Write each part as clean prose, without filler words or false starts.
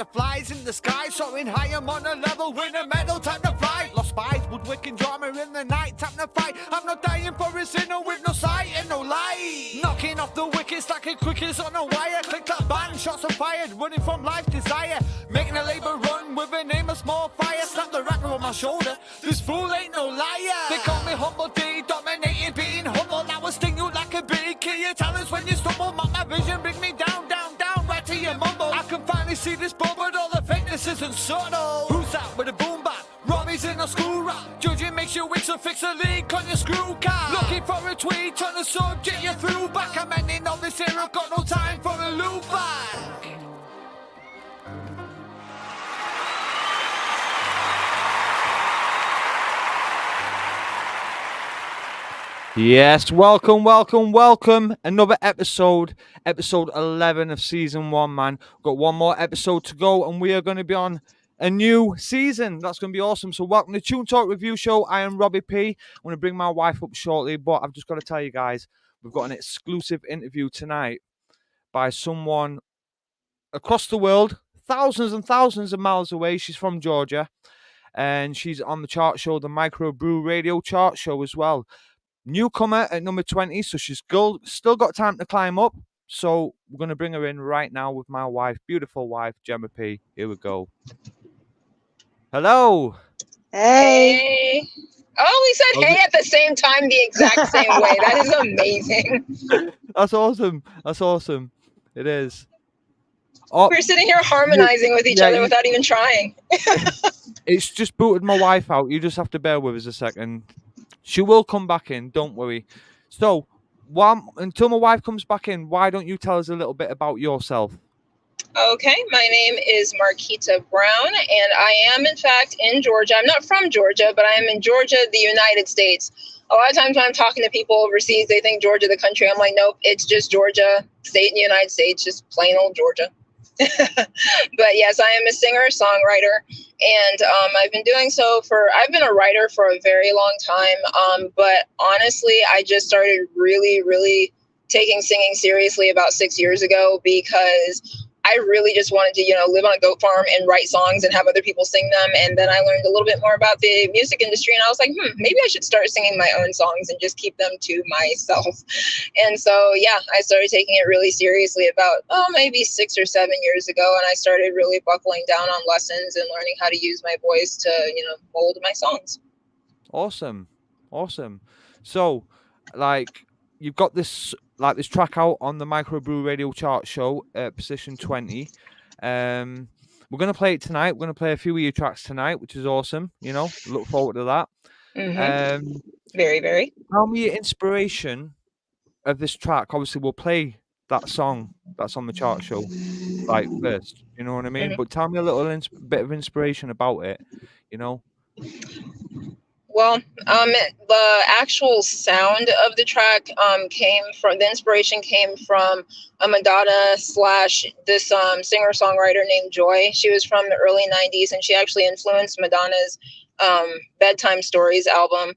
butterflies in the sky, soaring high, I'm on a level, win a medal, time to fly. Lost spies, woodwicking drama in the night, time to fight. I'm not dying for a sinner with no sight and no light. Knocking off the wickets like a cricket's on a wire. Click that bang, shots are fired, running from life desire. Making a labor run with an aim of small fire. Slap the rattler on my shoulder, this fool ain't no liar. They call me Humble D, dominating, being humble. I will sting you like a bee, kill your talents when you stumble. Mark my vision, bring me down, down, down, right to your mumble. I can finally see this ball, but all the fakeness isn't subtle. Who's that with a boom bap? Robbie's in a school rap. Judging makes you weak, so fix a leak on your screw cap. Looking for a tweet on the subject, you threw back. I'm ending all this here, I've got no time for a loop back. Yes, welcome. Another episode 11 of season 1, man. We've got one more episode to go, and we are going to be on a new season. That's going to be awesome. So welcome to Tune Talk Review Show. I am Robbie P. I'm going to bring my wife up shortly, but I've just got to tell you guys, we've got an exclusive interview tonight by someone across the world, thousands and thousands of miles away. She's from Georgia, and she's on the chart show, the Micro Brew Radio chart show as well. Newcomer at number 20, so she's still got time to climb up. So we're going to bring her in right now with my wife, beautiful wife, Gemma P. Here we go. Hello. Hey. Oh, we said hey at the same time, the exact same way. That is amazing. That's awesome. It is. Oh, we're sitting here harmonizing with each other without even trying. It's just booted my wife out. You just have to bear with us a second. She will come back in, don't worry. So, until my wife comes back in, why don't you tell us a little bit about yourself? Okay, my name is Marquita Brown, and I am, in fact, in Georgia. I'm not from Georgia, but I am in Georgia, the United States. A lot of times when I'm talking to people overseas, they think Georgia, the country. I'm like, nope, it's just Georgia, state in the United States, just plain old Georgia. But yes, I am a singer, songwriter, and I've been doing so I've been a writer for a very long time. But honestly, I just started really taking singing seriously about 6 years ago because I really just wanted to, live on a goat farm and write songs and have other people sing them. And then I learned a little bit more about the music industry, and I was like, maybe I should start singing my own songs and just keep them to myself. And so, yeah, I started taking it really seriously about, maybe 6 or 7 years ago. And I started really buckling down on lessons and learning how to use my voice to, mold my songs. Awesome. So, you've got this track out on the Microbrew Radio chart show at position 20. We're going to play it tonight. We're going to play a few of your tracks tonight, which is awesome. Look forward to that. Mm-hmm. Very, very. Tell me your inspiration of this track. Obviously, we'll play that song that's on the chart show first. You know what I mean? Mm-hmm. But tell me a little bit of inspiration about it, Well, the actual sound of the track the inspiration came from a Madonna / this singer-songwriter named Joy. She was from the early 90s, and she actually influenced Madonna's Bedtime Stories album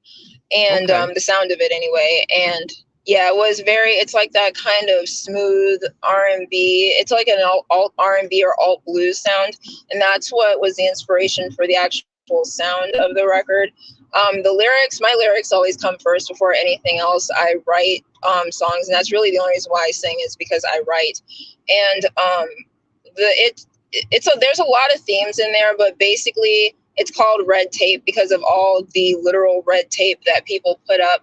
and the sound of it anyway. And yeah, it's like that kind of smooth R&B. It's like an alt R&B or alt blues sound. And that's what was the inspiration for the actual sound of the record. My lyrics always come first before anything else. I write songs, and that's really the only reason why I sing is because I write. And there's a lot of themes in there, but basically it's called red tape because of all the literal red tape that people put up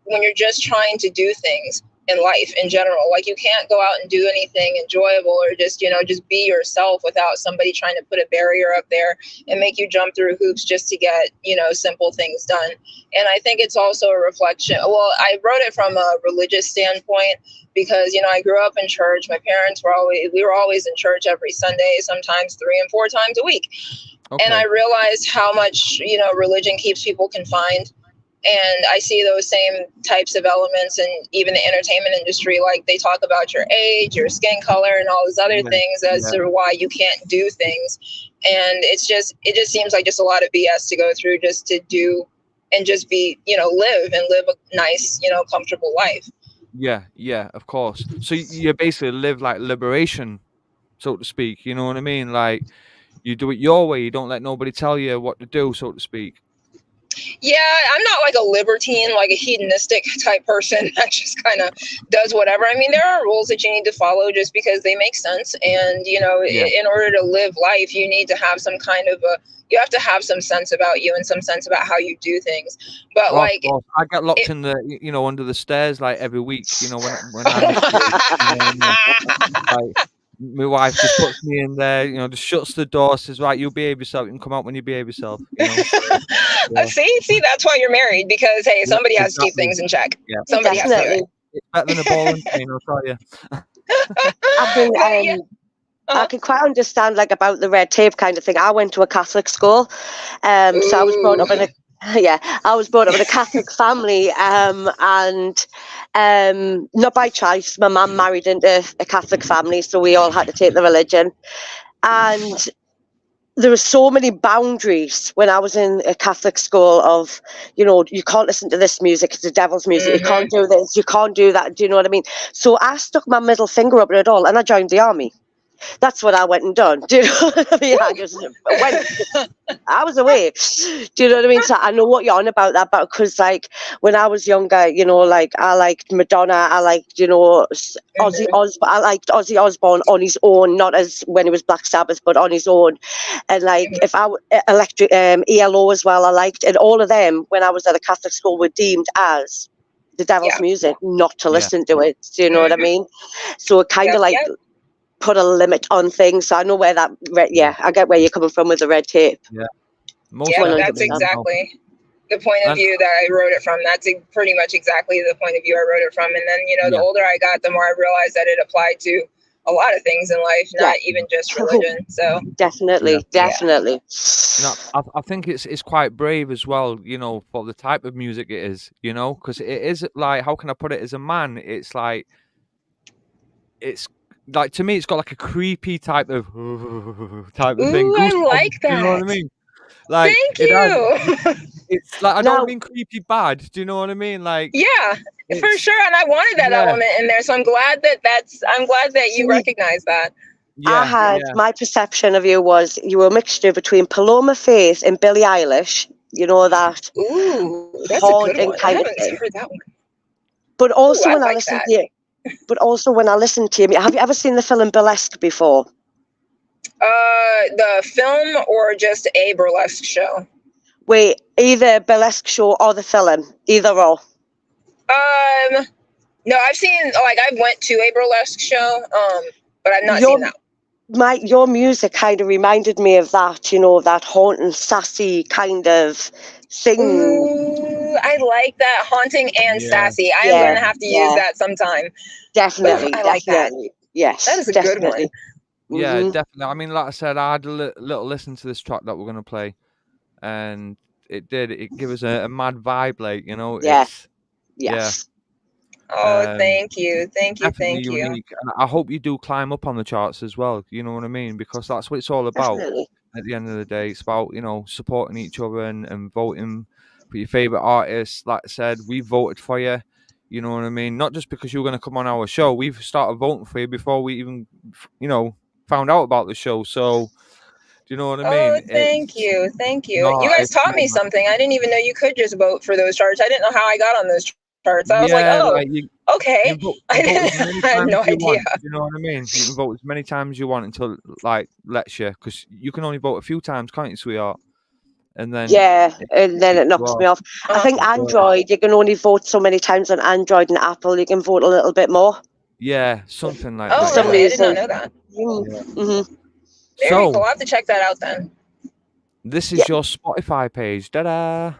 when you're just trying to do things in life in general. Like, you can't go out and do anything enjoyable or just be yourself without somebody trying to put a barrier up there and make you jump through hoops just to get, simple things done. And I think it's also a reflection. Well, I wrote it from a religious standpoint because, I grew up in church. My parents we were always in church every Sunday, sometimes 3 and 4 times a week. Okay. And I realized how much, religion keeps people confined. And I see those same types of elements in even the entertainment industry. Like, they talk about your age, your skin color, and all these other things as to why you can't do things. And it just seems like just a lot of BS to go through just to do and just be, live a nice, comfortable life. Yeah, of course. So you basically live like liberation so to speak. You know what I mean? Like you do it your way. You don't let nobody tell you what to do, so to speak. Yeah, I'm not like a libertine, like a hedonistic type person that just kind of does whatever. I mean, there are rules that you need to follow just because they make sense. And, Yeah. in order to live life, you need to have some kind of you have to have some sense about you and some sense about how you do things. But Oh, of like, course. I get locked it, in the, under the stairs like every week. When I misbehave. You know what I mean? Like my wife just puts me in there. Just shuts the door. Says, "Right, you behave yourself. You can come out when you behave yourself." So, yeah, see, that's why you're married, because hey, yeah, somebody has to keep exactly. things in check. Yeah, Somebody has to do it. Definitely. it's better than a ball and chain. I'll tell you. I can But yeah, I can quite understand like about the red tape kind of thing. I went to a Catholic school, so I was brought ooh, up in a I was brought up in a Catholic family, and not by choice. My mum married into a Catholic family, so we all had to take the religion. And there were so many boundaries when I was in a Catholic school of, you can't listen to this music, it's the devil's music, you can't do this, you can't do that, do you know what I mean? So I stuck my middle finger up at it all and I joined the army. That's what I went and done. Do you know what I mean? I just went. I was away. Do you know what I mean? So I know what you're on about that, but because like when I was younger, like I liked Madonna, I liked Ozzy I liked Ozzy Osbourne on his own, not as when he was Black Sabbath, but on his own. And like if I electric ELO as well, I liked, and all of them when I was at a Catholic school were deemed as the devil's music, not to Yeah. listen to it. Do you know what I mean? So it kind of like put a limit on things. So I know where that I get where you're coming from with the red tape. Yeah. That's exactly the point of view that I wrote it from. That's pretty much exactly the point of view I wrote it from. And then, the older I got, the more I realized that it applied to a lot of things in life, not even just religion. So definitely. I think it's quite brave as well, for the type of music it is, because it is like, how can I put it? As a man, it's like to me, it's got like a creepy type of thing. I like that. You know what I mean? Like, thank you. It's like, I don't mean creepy bad. Do you know what I mean? Like, yeah, for sure. And I wanted that element in there, so I'm glad that you recognize that. My perception of you was you were a mixture between Paloma Faith and Billie Eilish. You know that. Ooh, that's a good one. I haven't heard that one. But also when I listen to you. But also when I listen to you, have you ever seen the film Burlesque before? The film or just a burlesque show? Wait, either burlesque show or the film, either or. No, I've seen I went to a burlesque show, but I've not seen that. Your music kind of reminded me of that, that haunting, sassy kind of thing. Ooh, I like that, haunting and sassy. I am going to have to use that sometime. Definitely, I like that. Yes, that is a good one. Yeah, definitely. I mean, like I said, I had a little listen to this track that we're going to play, and it gave us a mad vibe, like, Yes. Oh, thank you. Unique. And I hope you do climb up on the charts as well. You know what I mean? Because that's what it's all about. Definitely. At the end of the day, it's about, supporting each other and voting for your favorite artists. Like I said, we voted for you. You know what I mean? Not just because you're going to come on our show. We've started voting for you before we even, found out about the show. So, do you know what I mean? Oh, thank you. No, you guys taught me something. I didn't even know you could just vote for those charts. I didn't know how I got on those charts. I was like, okay. I had no idea. You know what I mean? You can vote as many times as you want until lets you, because you can only vote a few times, can't you, sweetheart? And then it knocks me off. I think Android, you can only vote so many times on Android, and Apple you can vote a little bit more. Yeah, something like that. Oh, really? I did not know that. Very cool. I'll have to check that out then. This is your Spotify page. Ta-da!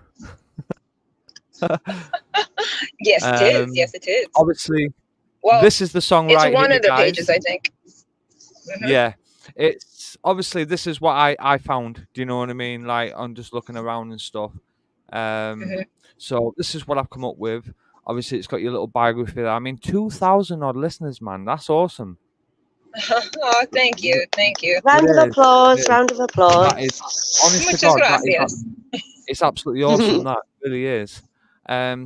Yes, it is. Yes, it is. Obviously, this is the song. It's one of the pages, I think. Yeah, it's obviously this is what I found. Do you know what I mean? Like, I'm just looking around and stuff. So this is what I've come up with. Obviously, it's got your little biography there. I mean, 2,000 odd listeners, man. That's awesome. Oh, thank you. Round of applause. That is, honest to God, it's absolutely awesome. That really is.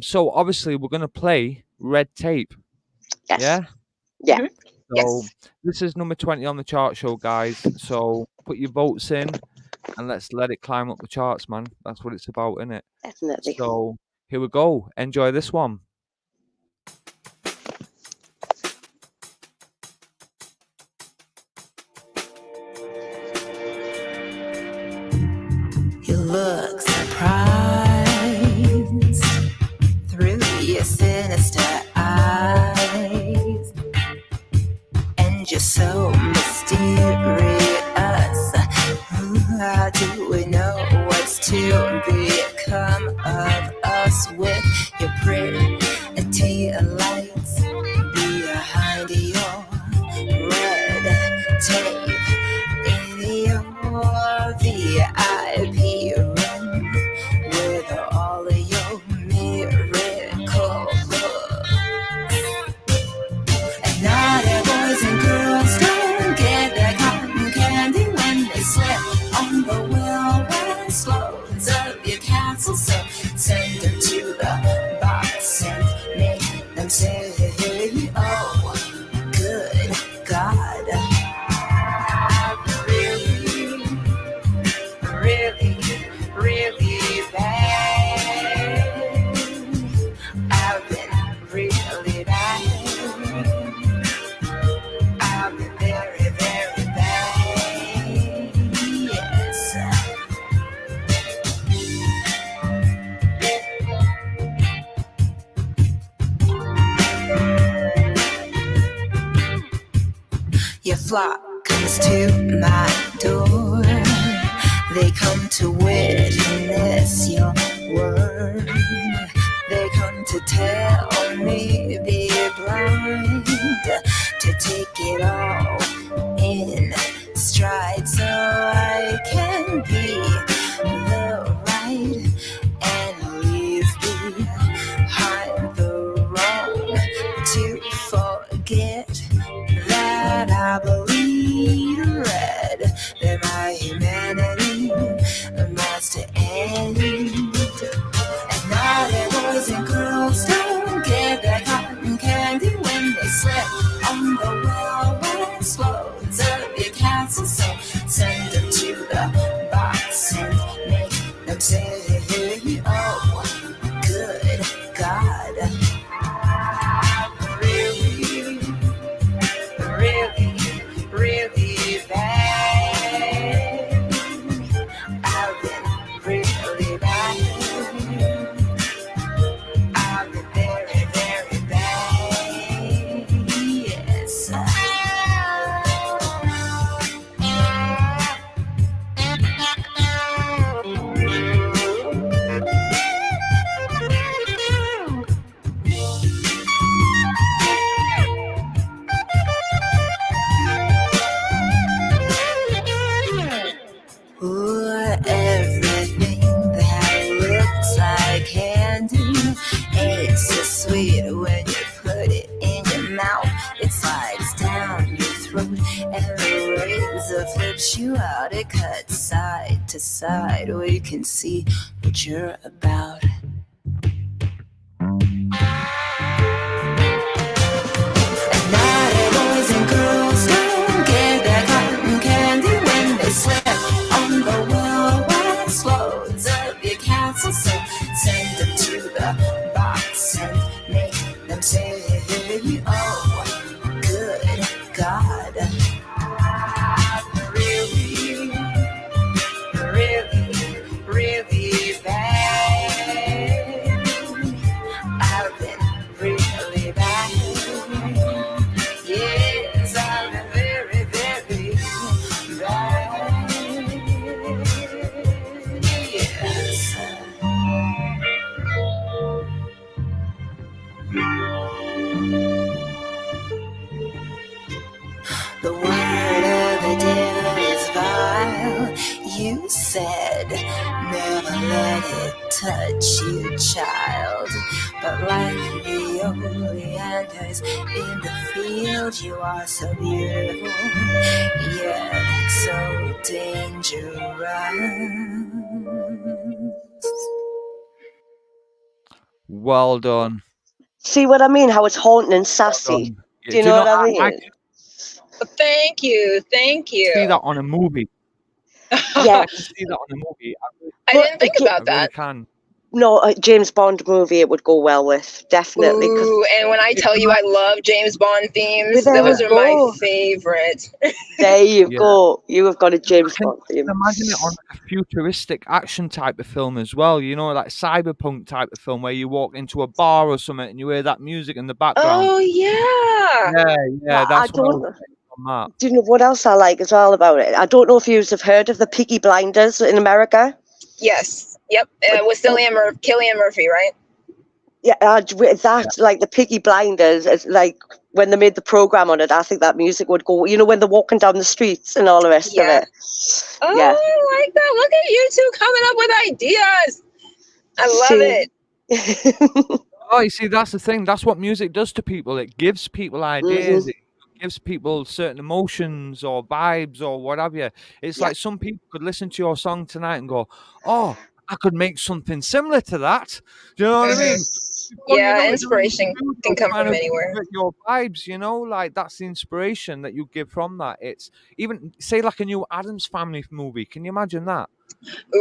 So obviously we're gonna play Red Tape. Yes. Yeah. So Yes. this is number 20 on the chart show, guys. So put your votes in and let's let it climb up the charts, man. That's what it's about, isn't it? Definitely. So here we go. Enjoy this one. You look surprised through your sinister eyes, and you're so mysterious. How do we know what's to become of us with your pretty lights behind your red tape? In your VIP room with all of your miracle looks. And naughty boys and girls don't get their cotton candy when they slip on the wheelbarrow slopes of your castle. So send them to the box and make them say, oh, good God. Really bad. I've been really bad. I've been very, very bad. Yes. Your flock comes to my door. They come to witness your word. They come to tell me be blind, to take it all in stride, so I can be the right and leave behind the wrong, to forget that I bleed red, that my humanity must end. And naughty boys and girls don't get their cotton candy when they slip on the well-worn slopes of your castle. So send them to the box and make them say, oh, good God. Really bad. I've been really bad. I've been very, very bad. Yes. Ooh, everything that looks like candy ain't so sweet when you put it in your mouth. It slides down your throat and the razor flips you out. It cuts side to side where you can see what you're about. And naughty boys and girls don't get their cotton candy when they slip on the well-worn slopes of your castle. So send them to the box and make them say, oh, good God. Really bad. I've been really bad. Yes, I've been very, very bad. Yes. The word of the day is vile. You said, never let it touch you, child. But like the oleanders in the field, you are so beautiful, yet so dangerous. Well done. See what I mean? How it's haunting and Well sassy. done. Yeah, Do you know what I I mean? Thank you. Thank See you. that on a movie. Yeah. I can see that on a movie. I But didn't think again, I about really that. can. no, a James Bond movie it would go well with, definitely. Because Ooh, and when I It tell you I reminds- love James Bond themes, there we those are my go. favorite. There you yeah. go. You have got a I James can Bond theme. imagine it on like a futuristic action type of film as well. You know, like cyberpunk type of film where you walk into a bar or something and you hear that music in the background. Oh yeah. Yeah, I that's what I don't was saying on that. do you know what else I like as well about it? I don't know if you have heard of the Peaky Blinders in America. Yes. Yep. With Cillian Murphy, right? Yeah, with that, like the Peaky Blinders, it's like when they made the program on it, I think that music would go. You know, when they're walking down the streets and all the rest Yeah. of it. Oh, Yeah. I like that. Look at you two coming up with ideas. I love it. Oh, you see, that's the thing. That's what music does to people. It gives people ideas. Mhm. It gives people certain emotions or vibes or whatever. It's Yeah. like some people could listen to your song tonight and go, "Oh, I could make something similar to that." Do you know what I mean? Before you Yeah, know it, inspiration can come kind from of anywhere. get your vibes. You know, like that's the inspiration that you give from that. It's even say like a new Adams Family movie. Can you imagine that?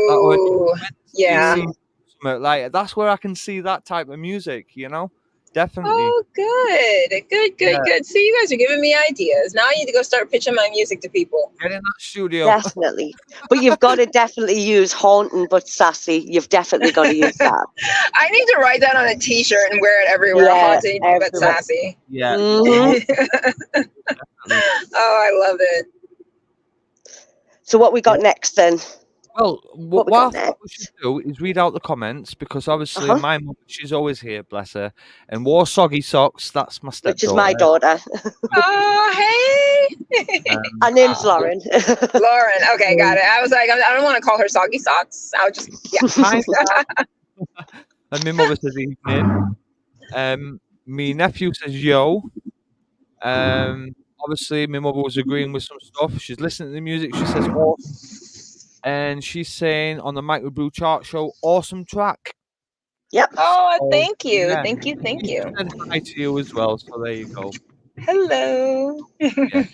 Like, or a new Ooh, Wednesday yeah. scene, something like that's where I can see that type of music. You know, definitely. Oh, Yeah, good. See, you guys are giving me ideas. Now I need to go start pitching my music to people. get in that studio. Definitely. But you've got to definitely use haunting but sassy. You've definitely got to use that. I need to write that on a T-shirt and wear it everywhere. Yeah, Haunted but everywhere. sassy. Yeah. hmm Definitely. Oh, I love it. So what we got next then? Well, What we got what I thought we next? should do is read out the comments because obviously Uh-huh. my mum, she's always here, bless her. And War Soggy Socks, that's my Which is my stepdaughter. daughter. Oh, hey. Her name's Lauren. Lauren. Okay, got it. I was like, I don't want to call her Soggy Socks. I'll just, yeah. Hi, and my mother says evening. My nephew says yo. Obviously my mother was agreeing with some stuff. She's listening to the music. She says awesome. And she's saying on the Mike with Blue Chart show, awesome track. Yep. Oh, So, thank you. yeah. Thank you. Thank She you. said hi to you as well. So there you go. Hello. Yeah.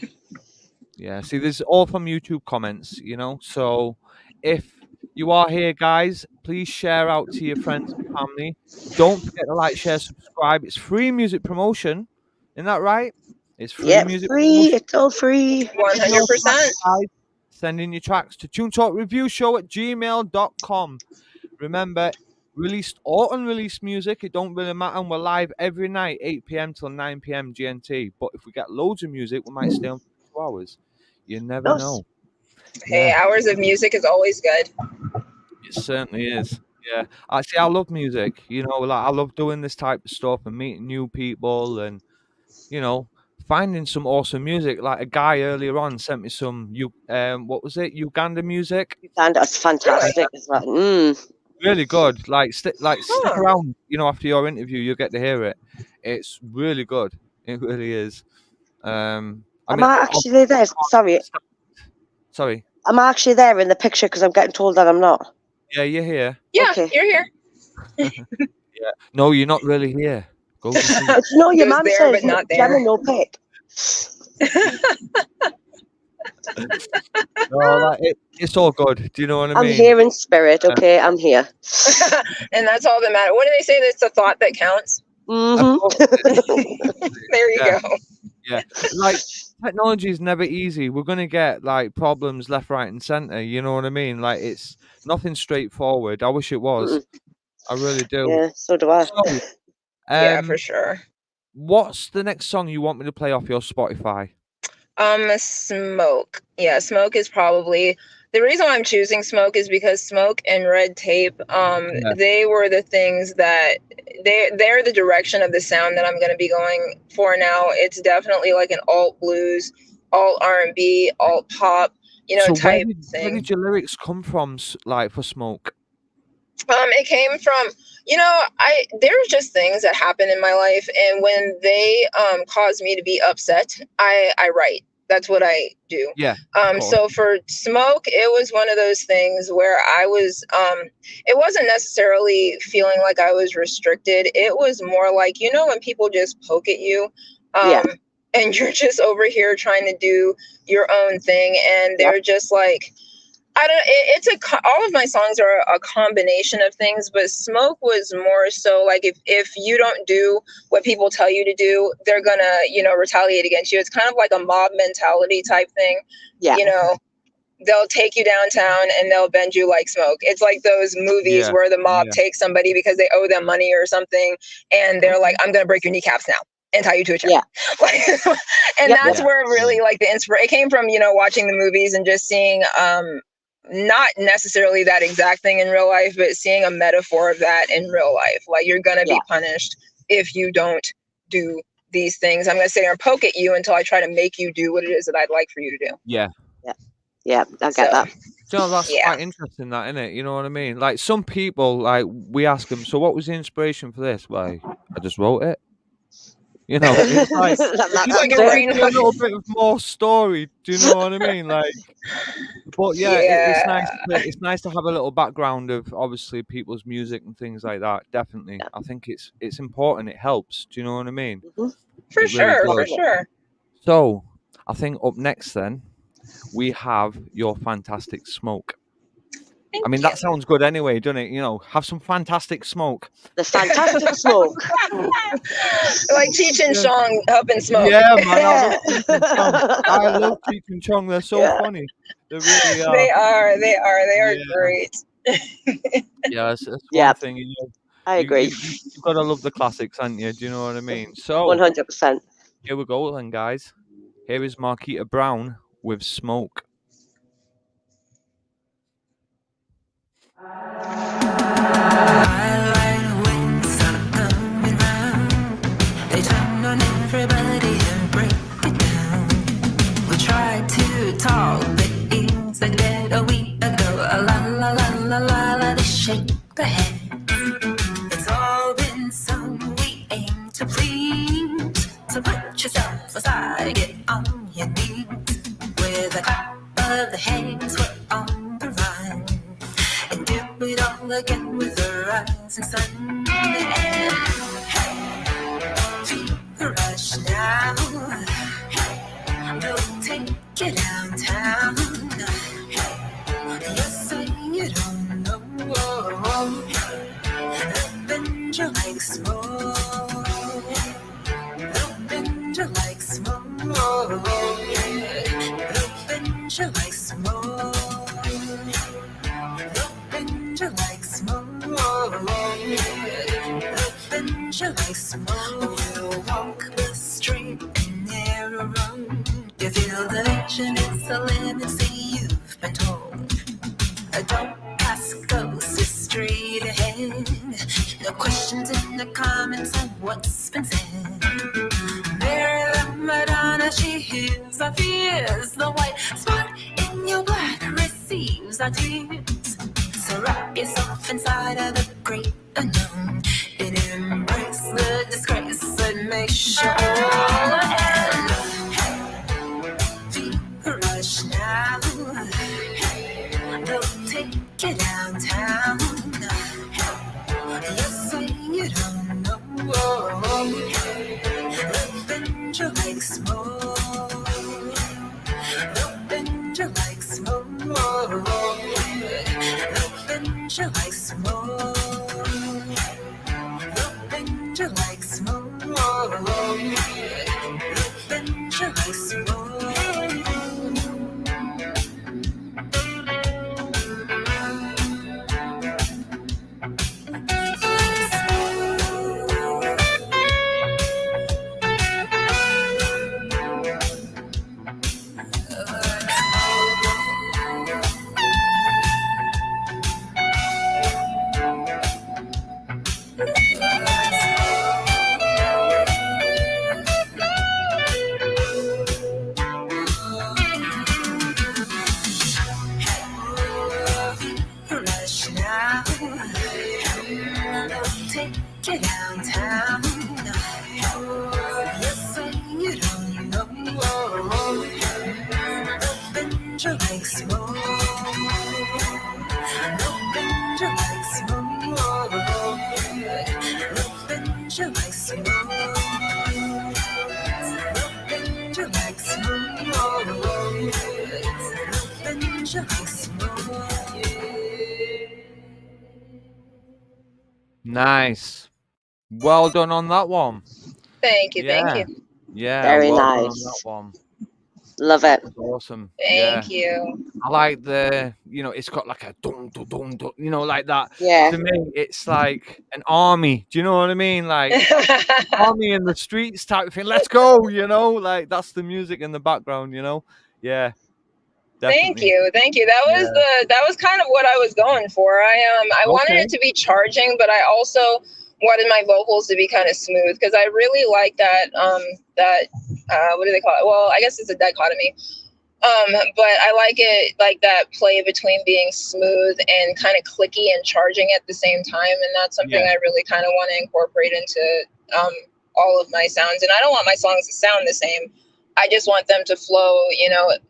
Yeah. See, this is all from YouTube comments, you know. So if you are here, guys, please share out to your friends and family. Don't forget to like, share, subscribe. It's free music promotion. Isn't that right? It's free Yep. music Free. promotion. It's all free. 100%. Send in your tracks to tunetalkreviewshow@gmail.com. Remember, released or unreleased music, it don't really matter. And we're live every night, 8 p.m. till 9 p.m. GMT. But if we get loads of music, we might stay on for 2 hours. You never Nice. know. Hey, Yeah, hours of music is always good. it certainly is. Yeah, actually, I love music. You know, like I love doing this type of stuff and meeting new people and you know finding some awesome music. Like a guy earlier on sent me some what was it? Uganda music. And that's fantastic as well. Really good. Like stick Huh. around. You know, after your interview, you'll get to hear it. It's really good. It really is. I Am mean, I actually there? Sorry. sorry. Am I actually there in the picture because I'm getting told that I'm not? Yeah, you're here. Yeah, Okay. you're here. Yeah. No, you're not really here. Go to sleep. It's no, your It was man there, says but not Gemma there. no pick. No, like it's all good. Do you know what I I'm mean? here in spirit. Okay, I'm here. And that's all that matters. What do they say? That's the thought that counts. Of hmm course. There you Yeah. go. Yeah. Like technology is never easy. We're gonna get like problems left, right, and center. You know what I mean? Like it's nothing straightforward. I wish it was. I really do. Yeah, so do I. So, Yeah, for sure. what's the next song you want me to play off your Spotify? Smoke. Yeah, Smoke is probably the reason why I'm choosing Smoke is because Smoke and Red Tape, Yeah. they were the things that they're the direction of the sound that I'm going to be going for now. It's definitely like an alt blues, alt R&B, alt pop, So type where thing. did your lyrics come from? Like for Smoke? It came from, there's just things that happen in my life, and when they cause me to be upset, I write. That's what I do. Yeah. Of course. So for Smoke, it was one of those things where I was it wasn't necessarily feeling like I was restricted. It was more like, when people just poke at you. Yeah. and you're just over here trying to do your own thing, and they're just like, I don't. All of my songs are a combination of things, but Smoke was more so like if you don't do what people tell you to do, they're gonna retaliate against you. It's kind of like a mob mentality type thing. Yeah. They'll take you downtown and they'll bend you like smoke. It's like those movies where the mob takes somebody because they owe them money or something, and they're like, "I'm gonna break your kneecaps now and tie you to a chair." That's where really like the inspiration came from. Watching the movies and just seeing not necessarily that exact thing in real life, but seeing a metaphor of that in real life. Like, you're gonna be punished if you don't do these things. I'm gonna sit here and poke at you until I try to make you do what it is that I'd like for you to do. Yeah, I get that. So that's quite interesting, that, isn't it? You know what I mean? Like, some people, like, we ask them, so what was the inspiration for this? Like, I just wrote it. It's like, a little bit of more story. Do you know what I mean? Like, but it's nice to have a little background of obviously people's music and things like that. Definitely, I think it's important. It helps. Do you know what I mean? For sure. So, I think up next then we have your fantastic smoke. Thank I mean, you. that sounds good anyway, doesn't it? Have some fantastic smoke. The fantastic smoke. Like Cheech and Chong helping smoke. Yeah, man. I love Cheech and Chong. They're so funny. They really are. They are great. That's one thing. I agree. You've got to love the classics, haven't you? Do you know what I mean? So 100%. Here we go then, guys. Here is Marquita Brown with Smoke. They turn on everybody and break it down. We tried to talk, but it's a dead a week ago. La la la la la la, they shake their head. It's all been sung, we aim to please. So put yourself aside, get on your knees. With a clap of the hands, we're on the run. And do it all again with the rising sun. And rush now. We'll take you downtown. You say you don't know. They'll bend you like smoke. They'll bend you like smoke. They'll bend you like smoke. They'll bend you like smoke. Bend you like smoke. We'll walk the street and never run. You feel the vision is the limit, see you've been told. Don't ask those who straight ahead. No questions in the comments on what's been said. Mary the Madonna, she hears our fears. The white spot in your blood receives our tears. So wrap yourself inside of the great unknown and embrace the disgrace and make sure and rush now. They'll take you downtown. You say you don't know. They'll bend you like smoke. They'll bend you like smoke. Bend you like smoke. They'll bend you like smoke. They'll bend you like smoke. Take you downtown. You say you don't know. Bend you like smoke. Bend you like smoke. Bend you like smoke. Bend just smooth, yeah. Nice. Well done on that one. Thank you, thank Yeah. you, Yeah. Very Well done on that nice. one. Love That it. was awesome. Yeah. thank you. I like the, it's got like a dum dum dum dum, like that. Yeah. To me, it's like an army. Do you know what I mean? Like army in the streets type of thing. Let's go. Like that's the music in the background. Yeah, Thank definitely. you, thank you. Yeah. That was kind of what I was going for. I wanted Okay. it to be charging, but I also wanted my vocals to be kind of smooth because I really like that what do they call it? Well, I guess it's a dichotomy. But I like it like that play between being smooth and kind of clicky and charging at the same time, and that's something Yeah. I really kind of want to incorporate into all of my sounds. And I don't want my songs to sound the same. I just want them to flow,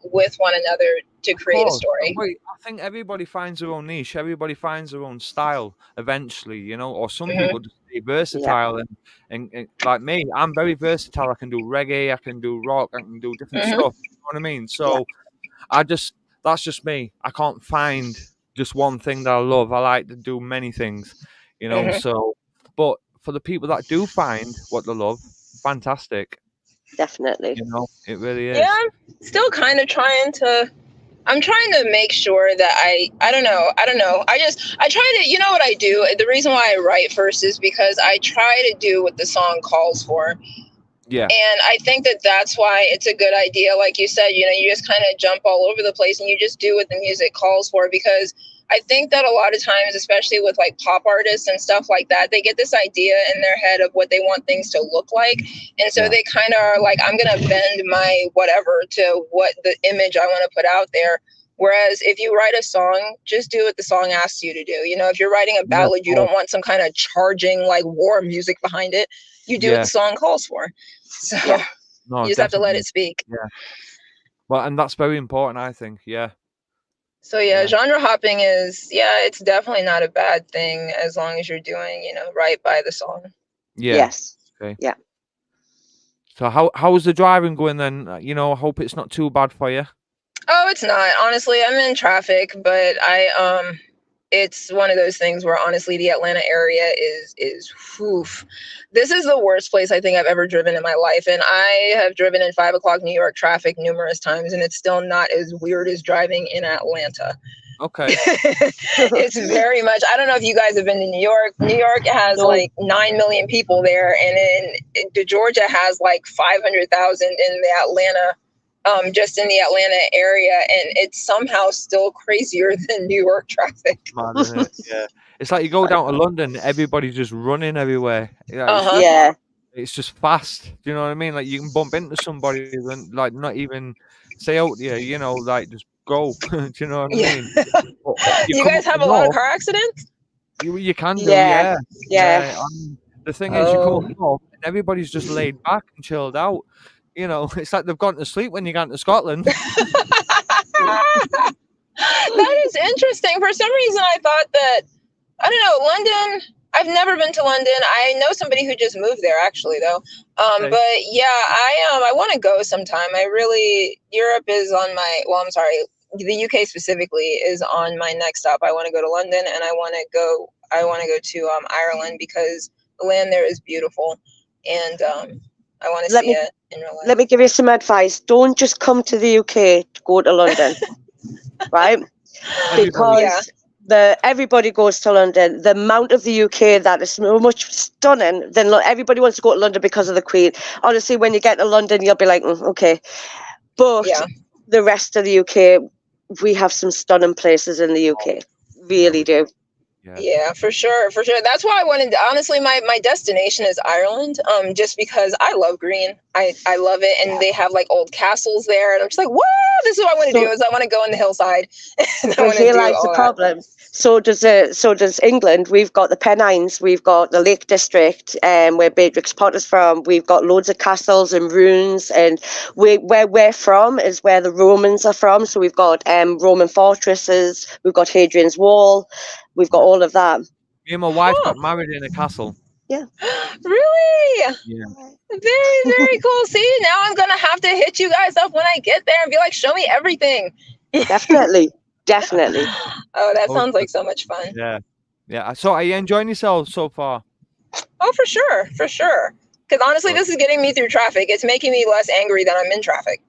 with one another to create a Course. story. Wait, I think everybody finds their own niche. Everybody finds their own style eventually, or some people just stay versatile and like me, I'm very versatile. I can do reggae, I can do rock, I can do different Mhm. stuff. You know what I mean? So that's just me. I can't find just one thing that I love. I like to do many things, Mhm. so but for the people that do find what they love, fantastic. Definitely. It really is. Yeah, I'm still kind of I'm trying to make sure that I don't know. I try to, what I do. The reason why I write first is because I try to do what the song calls for. Yeah. And I think that that's why it's a good idea. Like you said, you just kind of jump all over the place and you just do what the music calls for, because I think that a lot of times, especially with like pop artists and stuff like that, they get this idea in their head of what they want things to look like. And so Yeah. they kind of are like, I'm going to bend my whatever to what the image I want to put out there. Whereas if you write a song, just do what the song asks you to do. If you're writing a Yeah, of ballad, you course. don't want some kind of charging like war music behind it. You do what Yeah. the song calls for. So Yeah. No, you just have to let definitely. it speak. Yeah. Well, and that's very important, I think. Yeah. So yeah, Yeah. genre hopping it's definitely not a bad thing as long as you're doing, right by the song. Yeah. Yes. Okay. Yeah. So how's the driving going then? I hope it's not too bad for you. Oh, it's not. Honestly, I'm in traffic, but it's one of those things where honestly the Atlanta area is oof. This is the worst place I think I've ever driven in my life. And I have driven in 5 o'clock New York traffic numerous times, and it's still not as weird as driving in Atlanta. Okay. It's very much, I don't know if you guys have been to New York. New York has No. like 9 million people there, and in Georgia has like 500,000 in the Atlanta, just in the Atlanta area, and it's somehow still crazier than New York traffic. Mad, isn't it? Yeah. It's like you go down to London, everybody's just running everywhere. Yeah, Uh-huh. Yeah. it's just fast. Do you know what I mean? Like you can bump into somebody and like not even say out to you, like just go. Do you know what I Yeah. mean? But You come guys up have a lot of north, car accidents? you can do, Yeah. yeah. Yeah. The thing is, you come up Oh. north and everybody's just laid back and chilled out. It's like they've gone to sleep when you get to Scotland. That is interesting. For some reason, I thought that, I don't know, London. I've never been to London. I know somebody who just moved there, actually, though. Okay. But yeah, I want to go sometime. Europe is on my. Well, I'm sorry, the UK specifically is on my next stop. I want to go to London, and I want to go. I want to go to Ireland because the land there is beautiful, and I want to Let see me- it in real life. Let me give you some advice. Don't just come to the UK to go to London, right? Everybody. Because everybody goes to London. The amount of the UK that is so much stunning, then everybody wants to go to London because of the Queen. Honestly, when you get to London, you'll be like, okay. But Yeah. the rest of the UK, we have some stunning places in the UK. Really do. Yeah, for sure, for sure. That's why I wanted. Honestly, my destination is Ireland. Just because I love green, I love it, and they have like old castles there, and I'm just like, whoa, this is what I want to do. Is I want to go on the hillside, and I Well, want to here do lies the all that. problem. So does England. We've got the Pennines, we've got the Lake District, where Beatrix Potter's from. We've got loads of castles and ruins, and where we're from is where the Romans are from. So we've got Roman fortresses, we've got Hadrian's Wall, we've got all of that. Me and my wife got married in a castle. Really? Yeah. Very, very cool. See, now I'm gonna have to hit you guys up when I get there and be like, show me everything. Definitely. Definitely. Oh, that Oh, sounds like so much fun. Yeah. Yeah. So are you enjoying yourself so far? Oh, for sure, for sure. Because honestly, this is getting me through traffic. It's making me less angry that I'm in traffic.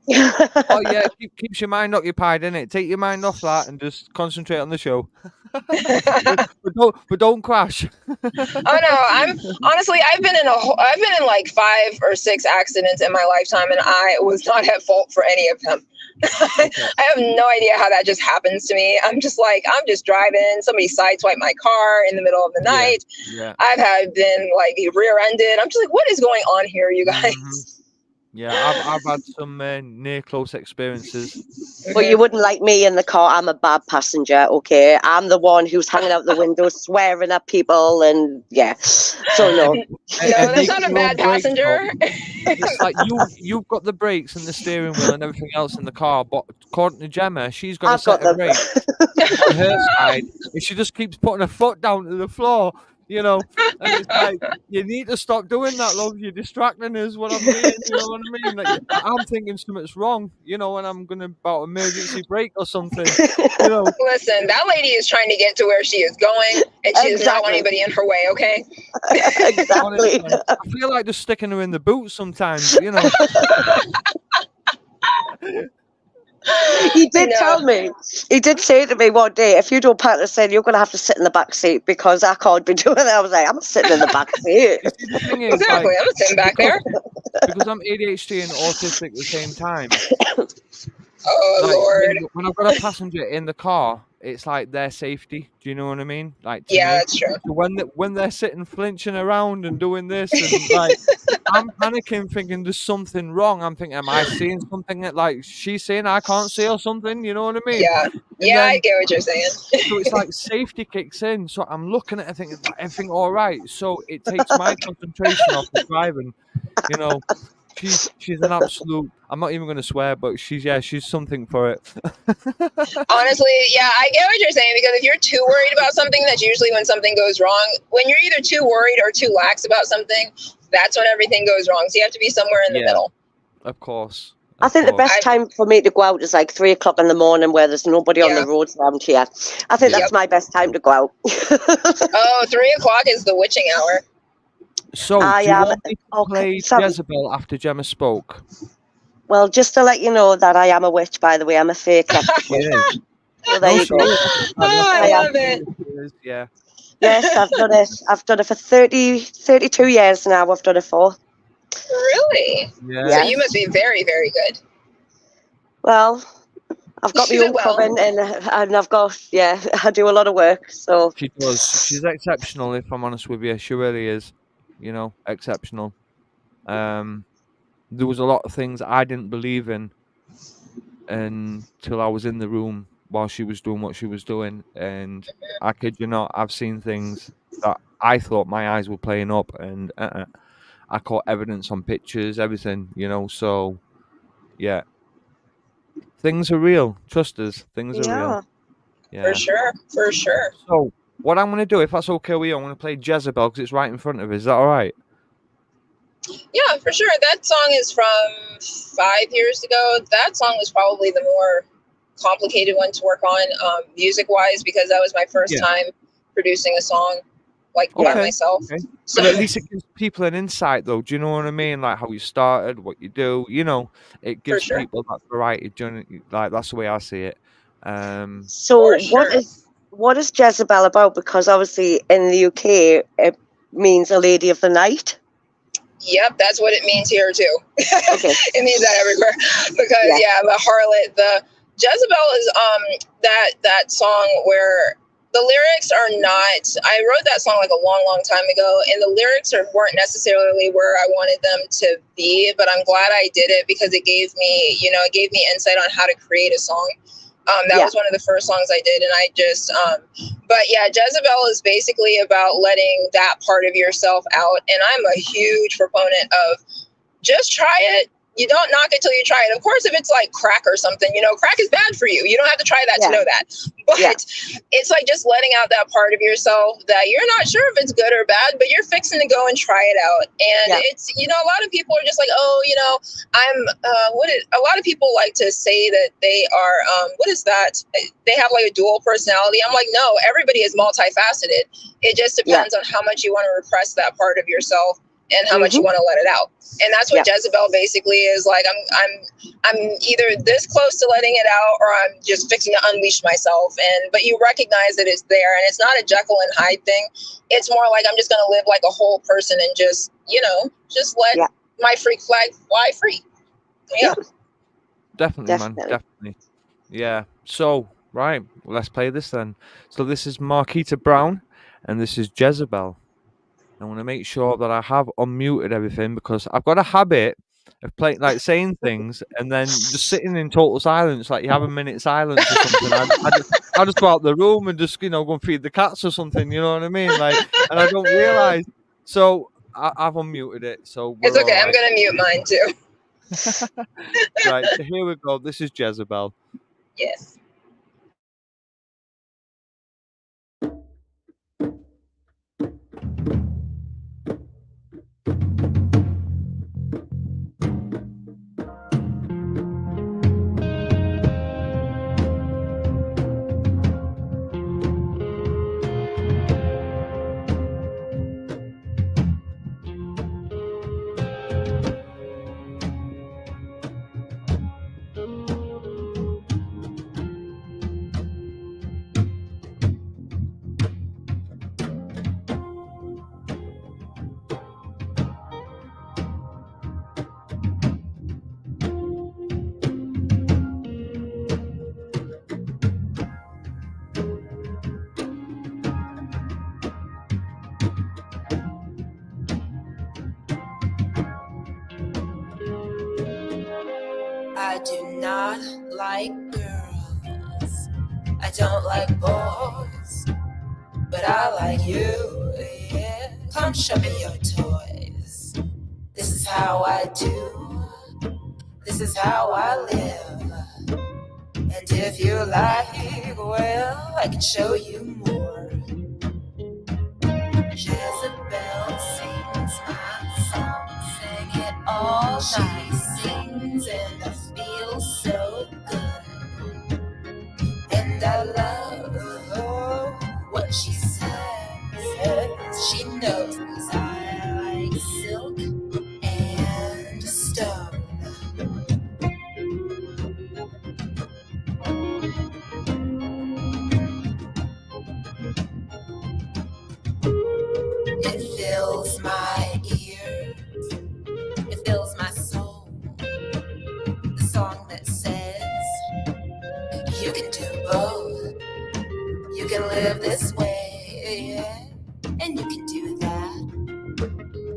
Oh yeah, keeps your mind occupied, innit? Take your mind off that and just concentrate on the show. but don't crash. Oh no, I'm honestly, I've been in like 5 or 6 accidents in my lifetime, and I was not at fault for any of them. I have no idea how that just happens to me. I'm just driving. Somebody sideswiped my car in the middle of the night. Yeah. I've been like rear-ended. I'm just like, what is going on here, you guys? Mhm. Yeah, I've had some near close experiences. But you wouldn't like me in the car. I'm a bad passenger, okay? I'm the one who's hanging out the window, swearing at people, and yeah. So no. No, that's not a bad passenger. It's like you've got the brakes and the steering wheel and everything else in the car, but according to Gemma, she's got a set of brakes on her side, and she just keeps putting her foot down to the floor. And it's like, you need to stop doing that, love. You're distracting us when I'm doing, you know what I mean? Like, I'm thinking something's wrong, when I'm going to about emergency brake or something, Listen, that lady is trying to get to where she is going, and she does not want anybody in her way, okay? Exactly. I feel like just sticking her in the boot sometimes, He did tell me. He did say to me one day, if you don't pack this in, you're going to have to sit in the back seat because I can't be doing it. I was like, I'm sitting in the back seat. The thing is, Exactly, I'm sitting back there. Because I'm ADHD and autistic at the same time. Oh, Lord. When I've got a passenger in the car, it's like their safety. Do you know what I mean? Like, yeah, that's true. So when they're sitting flinching around and doing this, and like, I'm panicking, thinking there's something wrong. I'm thinking, am I seeing something that like she's saying I can't see or something? You know what I mean? Yeah, then, I get what you're saying. So it's like safety kicks in. So I'm looking at it, thinking everything all right. So it takes my concentration off the driving. She's an absolute. I'm not even going to swear, but she's something for it. Honestly, yeah, I get what you're saying, because if you're too worried about something, that's usually when something goes wrong. When you're either too worried or too lax about something, that's when everything goes wrong. So you have to be somewhere in the middle. Of course. I think the best time for me to go out is like 3 o'clock in the morning where there's nobody on the roads around here. I think that's my best time to go out. 3 o'clock is the witching hour. So, do you want me to play Jezebel after Gemma spoke? Well, just to let you know that I am a witch, by the way. I'm a fake. So there you go. I love it. Yeah. Yes, I've done it. I've done it for 32 years now. I've done it for. Really? Yeah. So you must be very, very good. Well, I've got my own coven, and I've got, I do a lot of work. So she does. She's exceptional, if I'm honest with you. She really is. Exceptional. There was a lot of things I didn't believe in until I was in the room while she was doing what she was doing, and I kid you not, I've seen things that I thought my eyes were playing up, and I caught evidence on pictures, everything, so yeah, things are real. Trust us, things are real. Yeah, for sure. So what I'm going to do, if that's okay with you, I'm going to play Jezebel because it's right in front of us. Is that all right? Yeah, for sure. That song is from 5 years ago. That song was probably the more complicated one to work on, music-wise, because that was my first time producing a song by myself. Okay. So, but at least it gives people an insight, though. Do you know what I mean? Like how you started, what you do. It gives people that variety. Like that's the way I see it. So what is Jezebel about? Because obviously in the UK it means a lady of the night. Yep, that's what it means here too. It means that everywhere because the harlot, the Jezebel is that song where the lyrics are not. I wrote that song like a long, long time ago, and the lyrics weren't necessarily where I wanted them to be. But I'm glad I did it because it gave me, insight on how to create a song. That was one of the first songs I did, and I just, but yeah, Jezebel is basically about letting that part of yourself out, and I'm a huge proponent of just try it, You don't knock it till you try it. Of course, if it's like crack or something, crack is bad for you. You don't have to try that to know that. But it's like just letting out that part of yourself that you're not sure if it's good or bad, but you're fixing to go and try it out. And it's, a lot of people are just like, oh, a lot of people like to say that they are, what is that? They have like a dual personality. I'm like, no, everybody is multifaceted. It just depends on how much you want to repress that part of yourself and how much you want to let it out. And that's what Jezebel basically is like. I'm either this close to letting it out, or I'm just fixing to unleash myself. But you recognize that it's there, and it's not a Jekyll and Hyde thing. It's more like I'm just going to live like a whole person and just let my freak flag fly free. Yeah. Definitely, man. Definitely. Yeah. So, right. Well, let's play this then. So this is Marquita Brown, and this is Jezebel. I want to make sure that I have unmuted everything, because I've got a habit of playing, like saying things and then just sitting in total silence, like you have a minute silence or something. I just go out the room and just go and feed the cats or something. You know what I mean? Like, and I don't realize. So I've unmuted it. So it's okay. I'm gonna mute mine too. Right. So here we go. This is Jezebel. Yes. I do not like girls. I don't like boys. But I like you, yeah. Come show me your toys. This is how I do. This is how I live. And if you like, well, I can show you more. Jezebel sings my song, sing it all night. She sings and I feel so good. And I love what she says. She knows I like silk and stone. It fills my ears, it fills my soul. The song that says you can do both. You can live this way, yeah, and you can do that.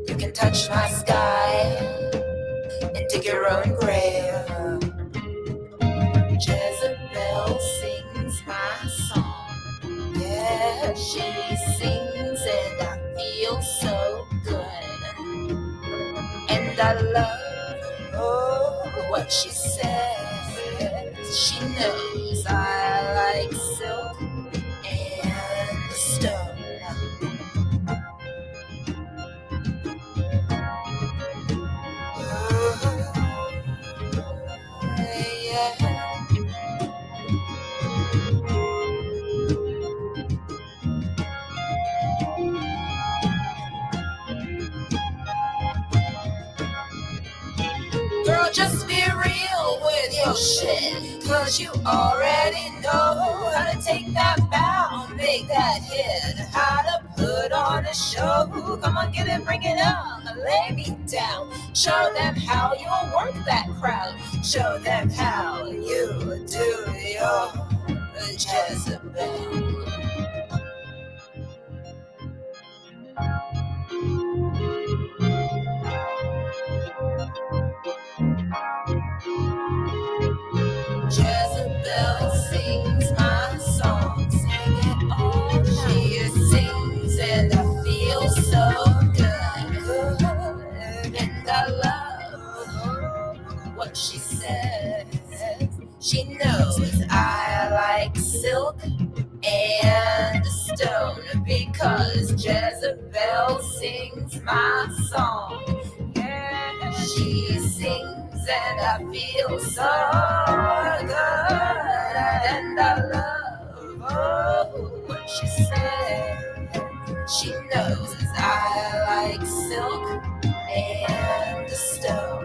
You can touch my sky and dig your own grave. Jezebel sings my song. Yeah, she sings and I feel so good. And I love what she says. She knows I like silk and stone. Girl, just be real with your shit, 'cause you already know how to take that bow, make that hit, how to put on a show. Come on, get it, bring it on, lay me down. Show them how you'll work that crowd. Show them how you do your Jezebel. Jezebel sings my song, sing it all night. She sings and I feel so good. And I love because Jezebel sings my song. Yeah, she sings and I feel so good, and I love what she said. She knows I like silk and stone.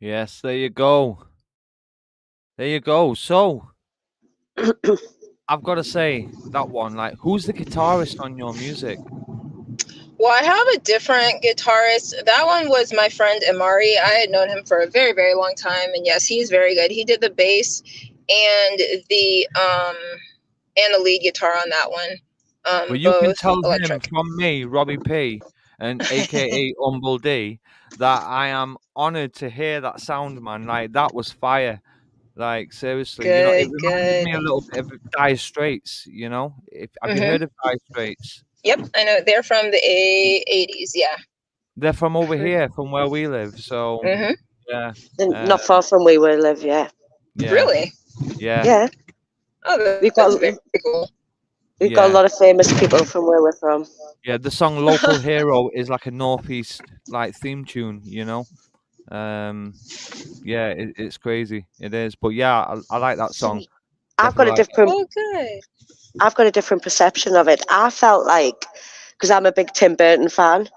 Yes, there you go. There you go. So I've got to say that one. Like, who's the guitarist on your music? Well, I have a different guitarist. That one was my friend Amari. I had known him for a very, very long time, and yes, he's very good. He did the bass and the um and the lead guitar on that one. Well, you can Both tell him electric. from me, Robbie P, and AKA Humble D, that I am honored to hear that sound, man. Like, that was fire. Like, seriously, it Good, reminded good. me a little bit of Dire Straits. If have you Mm-hmm. heard of Dire Straits? Yep, I know they're from the 80s. Yeah. They're from over here, from where we live. So Mm-hmm. yeah, uh, Not far from where we live, yeah. yeah, Really? yeah, Yeah. Oh, We've that's got very cool. we've got a yeah, lot of famous people from where we're from. yeah. The song "Local Hero" is like a northeast like theme tune. Um, yeah, it's crazy. It is, but yeah, I like that song. See, I've got Definitely a like it. different Oh, good. I've got a different perception of it. I felt like, because I'm a big Tim Burton fan,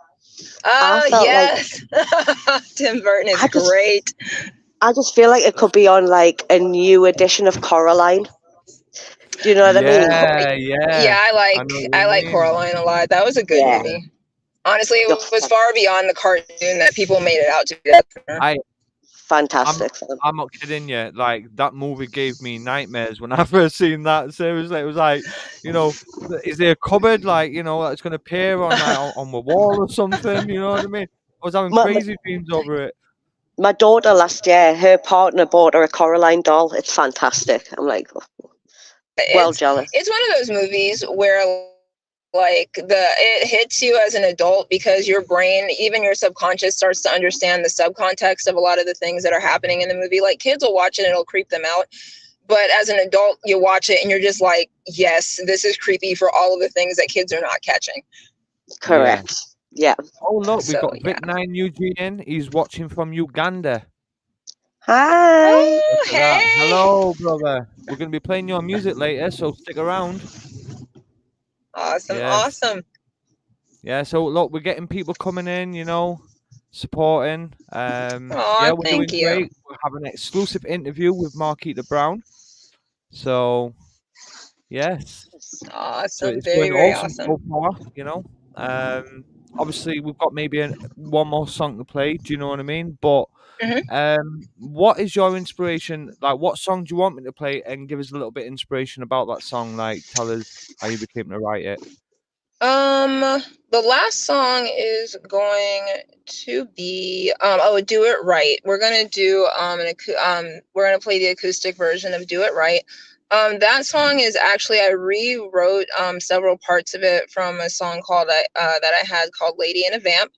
I felt like Yes. Tim Burton is I just great. I just feel like it could be on like a new edition of Coraline. Do you know what I mean? Yeah, yeah. Yeah, I know what I you like mean. Coraline a lot. That was a good Yeah. Yeah. movie. Honestly, No, it was far beyond the cartoon that people made it out to be. That's for sure. I I'm fantastic film. I'm not kidding you. Like, that movie gave me nightmares when I first seen that. Seriously, it was like, is there a cupboard like that's gonna appear on like on the wall or something? You know what I mean? I was having My, my, crazy dreams over it. my daughter last year, her partner bought her a Coraline doll. It's fantastic. I'm like, well it's jealous. it's one of those movies where like it hits you as an adult because your brain, even your subconscious, starts to understand the subcontext of a lot of the things that are happening in the movie. Like, kids will watch it and it'll creep them out, but as an adult you watch it and you're just like, yes, this is creepy for all of the things that kids are not catching. Yeah. Correct. Yeah. Oh, look, we've So got yeah. Vic9 Eugene in. He's watching from Uganda. Hi. Look Oh, at that. hey. Hello, brother. We're gonna be playing your music later, so stick around. Awesome, Yes. awesome. Yeah, so look, we're getting people coming in, supporting. Aw, Yeah, we're thank doing you. great. We have an exclusive interview with Marquita Brown. So yes. So Awesome, it's very, going very awesome awesome. so far. Obviously we've got maybe one more song to play, do you know what I mean? But Hmm. what is your inspiration? Like, what song do you want me to play, and give us a little bit of inspiration about that song? Like, tell us how you became to write it. The last song is going to be Do It Right. We're gonna do we're gonna play the acoustic version of Do It Right. That song is actually, I rewrote several parts of it from a song called that I had called Lady in a Vamp.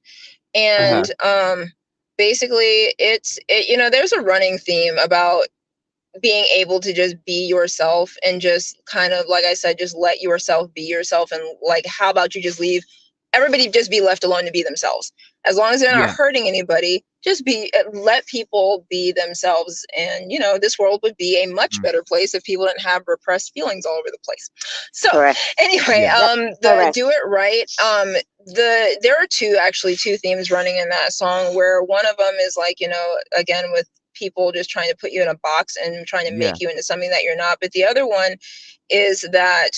Uh-huh. And basically there's a running theme about being able to just be yourself and just kind of, like I said, just let yourself be yourself. And like, how about you just leave everybody just be left alone to be themselves. As long as they're not Yeah. hurting anybody, just let people be themselves. And, this world would be a much better place if people didn't have repressed feelings all over the place. So Correct. anyway, Yeah. the Correct. Do It Right, there are two themes running in that song, where one of them is like, again, with people just trying to put you in a box and trying to Yeah. make you into something that you're not. But the other one is that,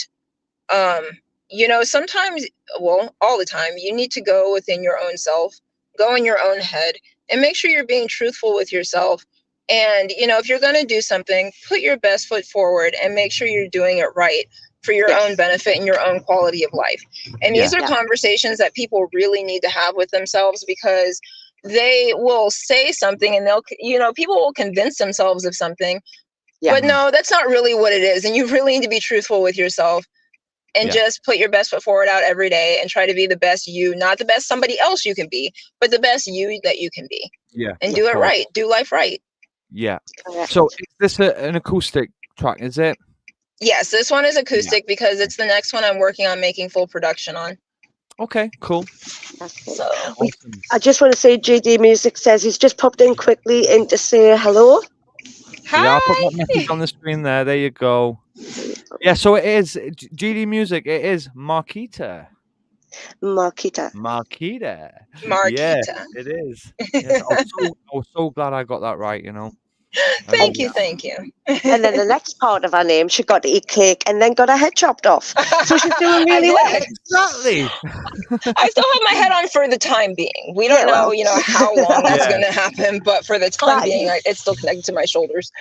sometimes, well, all the time, you need to go within your own self, go in your own head, and make sure you're being truthful with yourself. And, if you're going to do something, put your best foot forward and make sure you're doing it right for your Yes. own benefit and your own quality of life. And these Yeah. are Yeah. conversations that people really need to have with themselves, because they will say something and people will convince themselves of something, Yeah. but no, that's not really what it is. And you really need to be truthful with yourself and Yeah. just put your best foot forward out every day and try to be the best you, not the best somebody else you can be, but the best you that you can be. Yeah. And of do it course. right. Do life right. Yeah. Correct. So is this an acoustic track? Is it? Yes, this one is Yeah. acoustic because it's the next one I'm working on making full production on. Okay. Cool. That's it. So Awesome. I just want to say GD Music says he's just popped in quickly in to say hello. Yeah, I'll put that hi. message on the screen there. There you go. Yeah, so it is GD Music. It is Marquita. Marquita. Marquita. Yeah, Marquita. it is. Yes, I was so glad I got that right. I Thank really you, am. thank you. And then the next part of her name, she got to eat cake and then got her head chopped off. So she's doing really I well. did. Exactly. I still have my head on for the time being. We don't Yeah, know, well. how long that's Yeah. going to happen, but for the time But being, it's still connected to my shoulders.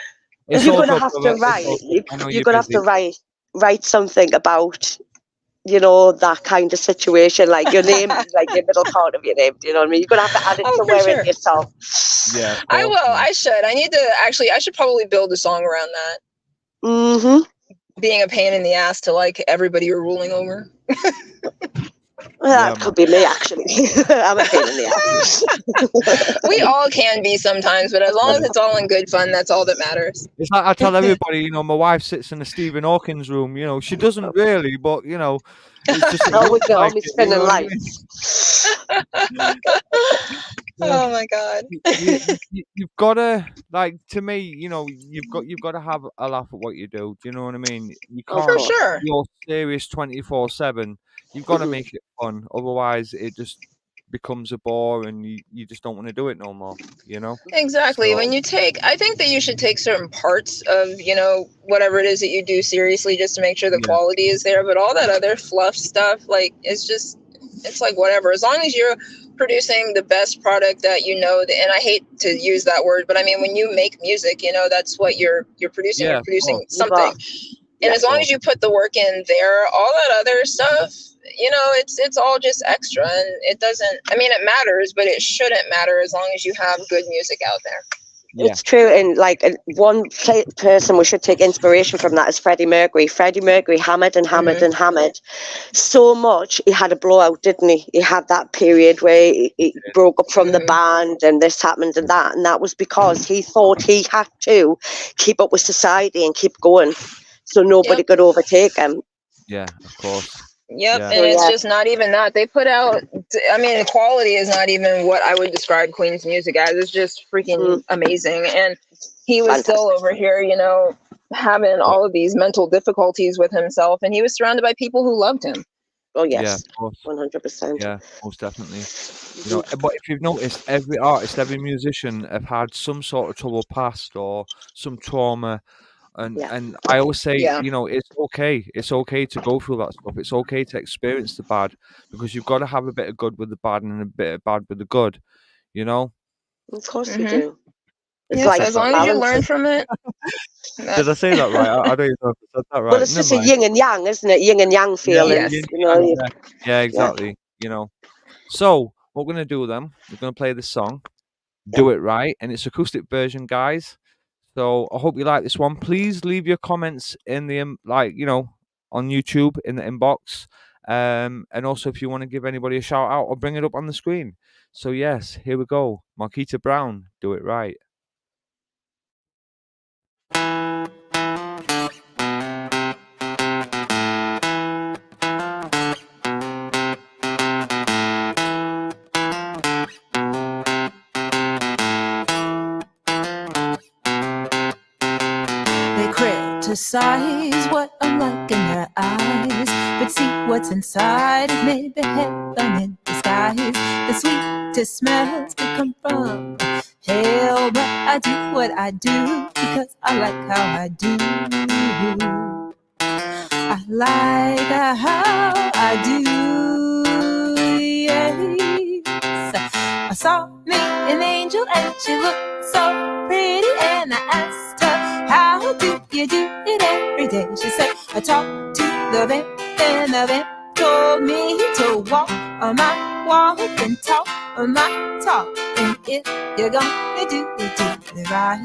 It's you're all gonna good, have brother. to It's write. all good. I know You're you're gonna have busy. to write something about, that kind of situation, like your name, like the middle part of your name. Do you know what I mean? You're gonna have to add it Oh, for somewhere in sure. yourself. Yeah, of I course, will. man. I should. I should probably build a song around that. Mm-hmm. Being a pain in the ass to everybody you're ruling over. Well, Yeah, that man. could be me actually. I'm a pain in the ass. We all can be sometimes, but as long as it's all in good fun, that's all that matters. It's like I tell everybody, my wife sits in the Stephen Hawking's room. She doesn't really, but it's just it Oh, we looks got like me it. You spinning know what I mean? lights. Yeah. Oh my god. You've got to to me. You've got to have a laugh at what you do. Do you know what I mean? You Of For can't course. sure. be all serious 24/7. You've got to Mhm. make it fun. Otherwise, it just becomes a bore, and you just don't want to do it no more. Exactly. So I think that you should take certain parts of, whatever it is that you do seriously, just to make sure the yeah, quality is there. But all that other fluff stuff, it's like whatever. As long as you're producing the best product that and I hate to use that word, but I mean, when you make music, that's what you're producing. yeah, You're of producing course, You've something. got, And yeah. as long as you put the work in there, all that other stuff, it's all just extra. And it doesn't, I mean, it matters, but it shouldn't matter as long as you have good music out there. yeah, It's true, and one person we should take inspiration from that is Freddie Mercury. Freddie Mercury hammered and hammered Mhm. and hammered so much he had a blowout, didn't he? He had that period where he broke up from the Mhm. band, and this happened and that was because he thought he had to keep up with society and keep going, so nobody Yep. could overtake him. yeah, of course, Yep. yeah, And So it's yeah, just not even that. They put out, I mean, the quality is not even what I would describe Queen's music as. It's just freaking amazing. And he was still fantastic. over here, having yeah, all of these mental difficulties with himself. And he was surrounded by people who loved him. Oh yeah, yes, of course, 100%. yeah, most definitely. But if you've noticed, every artist, every musician have had some sort of trouble past or some trauma. And Yeah, and I always say, Yeah. it's okay. It's okay to go through that stuff. It's okay to experience the bad, because you've got to have a bit of good with the bad and a bit of bad with the good. You know? of course we Mhm. do. It's Yep. like Said As that long as you right? learn balancing. from it. Did I say that right? I don't even know if I said that Well, right. it's Never just a mind. yin and yang, isn't it? Yin and yang Yeah, feelings. Yes. You, yeah, yeah. exactly. So what we're gonna do then? We're gonna play this song, "Do It Right," and it's acoustic version, guys. So I hope you like this one. Please leave your comments in the on YouTube in the inbox. And also if you want to give anybody a shout out or bring it up on the screen. So yes, here we go. Marquita Brown, "Do It Right." precise what I'm like in their eyes, but see what's inside is maybe heaven in disguise. The sweetest smells could come from hell, but I do what I do because I like how I do. I like how I do. Yes. I saw me an angel and she looked so pretty, and I asked her, how do you do it every day? She said, I talk to the vamp, and the vamp told me to walk on my walk and talk on my talk. And if you're gonna do it right,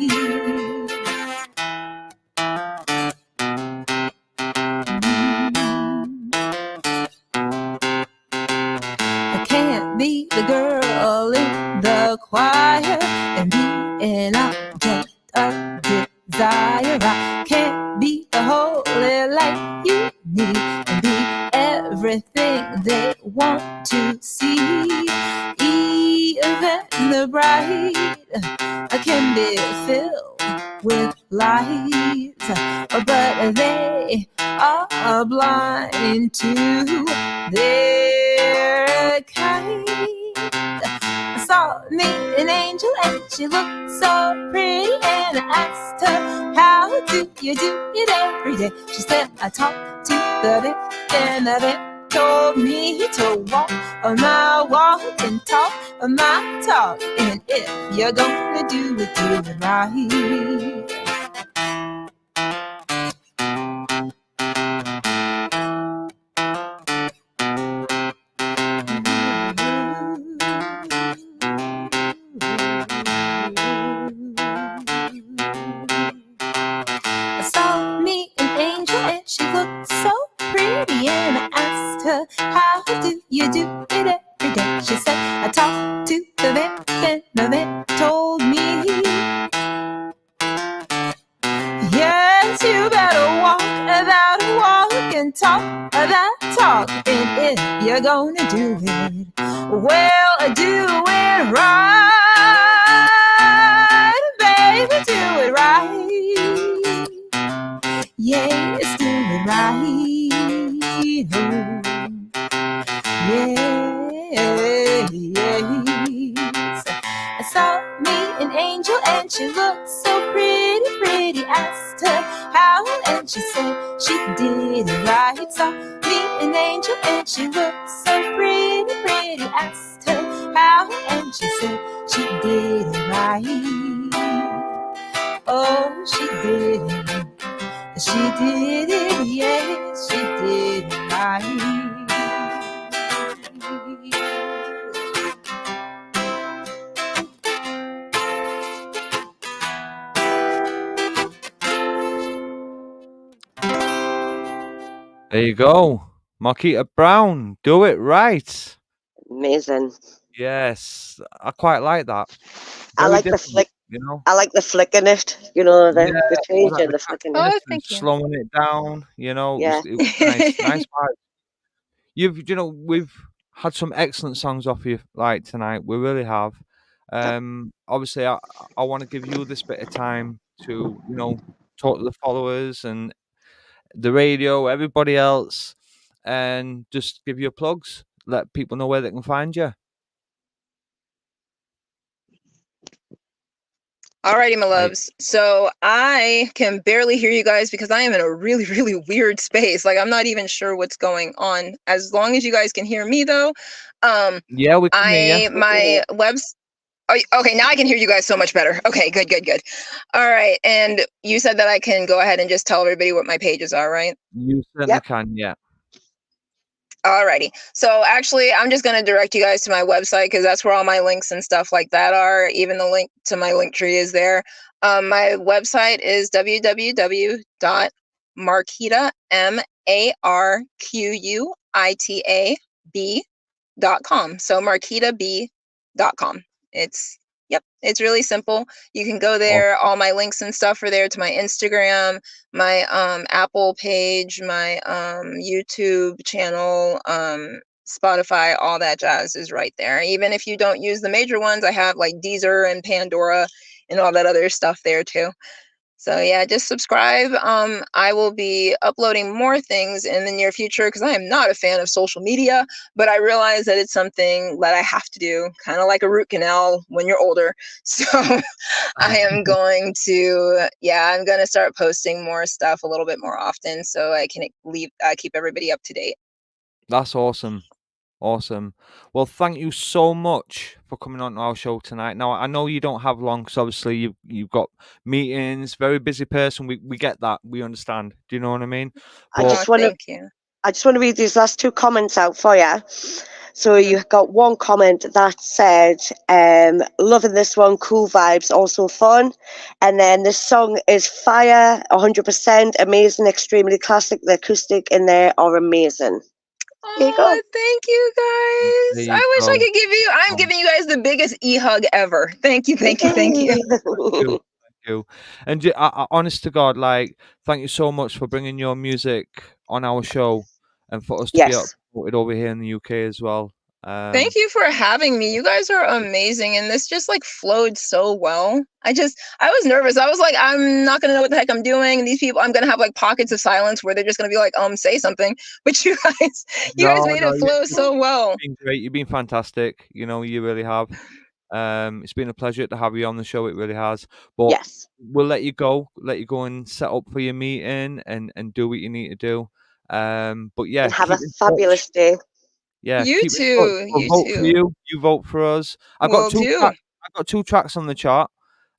I can't be the girl in the choir and be an object of desire. I can't be the holy light you need and be everything they want to see. Even the bright can be filled with lies, but they are blind to their kind. I saw me an angel and she looked so pretty, and I asked her, how do you do it every day? She said, I talk to the vamp, and the vamp told me to walk on my walk and talk on my talk. And if you're gonna do it right. I saw me an angel and she looked so pretty, and I asked her, how do you do it every day? She said, I talked to the vamp, and the vamp told me, yes, you better walk that walk and talk that talk. And if you're gonna do it, well, do it right, baby, do it right. Yes, do it right. Yes. I saw me an angel and she looked so pretty, pretty. Asked her how, and she said she did it right. Saw me an angel and she looked so pretty, pretty. Asked her how, and she said she did it right. Oh, she did it. She did it, yes, she did it right. There you go. Marquita Brown, do it right. Amazing. Yes, I quite like that. I Very like the different, flick. you know. I like the flick in it. You know, Yeah, the all change that and the the flick in it. Oh, catchiness and thank you. slowing it down. You know, Yeah. it was nice, nice vibes. We've had some excellent songs off you like tonight. We really have. Obviously, I want to give you this bit of time to talk to the followers and the radio, everybody else, and just give your plugs. Let people know where they can find you. Alrighty, my Right. loves. So I can barely hear you guys because I am in a really, really weird space. Like I'm not even sure what's going on. As long as you guys can hear me, though, Yeah, we can hear you. my webs. Oh, okay, now I can hear you guys so much better. Okay, good, good, good. All right, and you said that I can go ahead and just tell everybody what my pages are, right? You certainly Yep. can. Yeah. Alrighty. So actually, I'm just going to direct you guys to my website because that's where all my links and stuff like that are. Even the link to my link tree is there. My website is www.marquita, marquita.b.com. So marquitab.com. It's really simple. You can go there. All my links and stuff are there to my Instagram, my Apple page, my YouTube channel, Spotify, all that jazz is right there. Even if you don't use the major ones, I have like Deezer and Pandora and all that other stuff there too. So yeah, just subscribe. I will be uploading more things in the near future because I am not a fan of social media, but I realize that it's something that I have to do, kind of like a root canal when you're older. So I am going to, yeah, I'm going to start posting more stuff a little bit more often so I can keep everybody up to date. That's awesome. Awesome. Well, thank you so much for coming on to our show tonight. Now, I know you don't have long because obviously you've got meetings, very busy person. We get that. We understand. Do you know what I mean? I But just want to Thank you. I just want to read these last two comments out for you. So Mhm. you got one comment that said, loving this one, cool vibes, also fun. And then this song is fire, 100%, amazing, extremely classic. The acoustic in there are amazing. There you go. Oh, thank you there guys. you I wish I go. could give you, I'm giving you guys the biggest e-hug ever. Thank you, thank you, thank you. Thank you. Thank you. And honest to God, like, thank you so much for bringing your music on our show and for us to be Yes, supported over here in the UK as well. Thank you for having me. You guys are amazing, and this just like flowed so well. I was nervous. I was like, I'm not gonna know what the heck I'm doing. And these people, I'm gonna have like pockets of silence where they're just gonna be like, say something. But you guys No, made no, it flow so well. you've been great. You've been fantastic. You know, you really have. It's been a pleasure to have you on the show. It really has. But yes. we'll let you go. Let you go and set up for your meeting and do what you need to do. But yeah, And have a keep in touch. fabulous day. Yeah, You keep in touch. too. We'll You vote for too. you. You vote for us. Will do. I've got two tracks on the chart.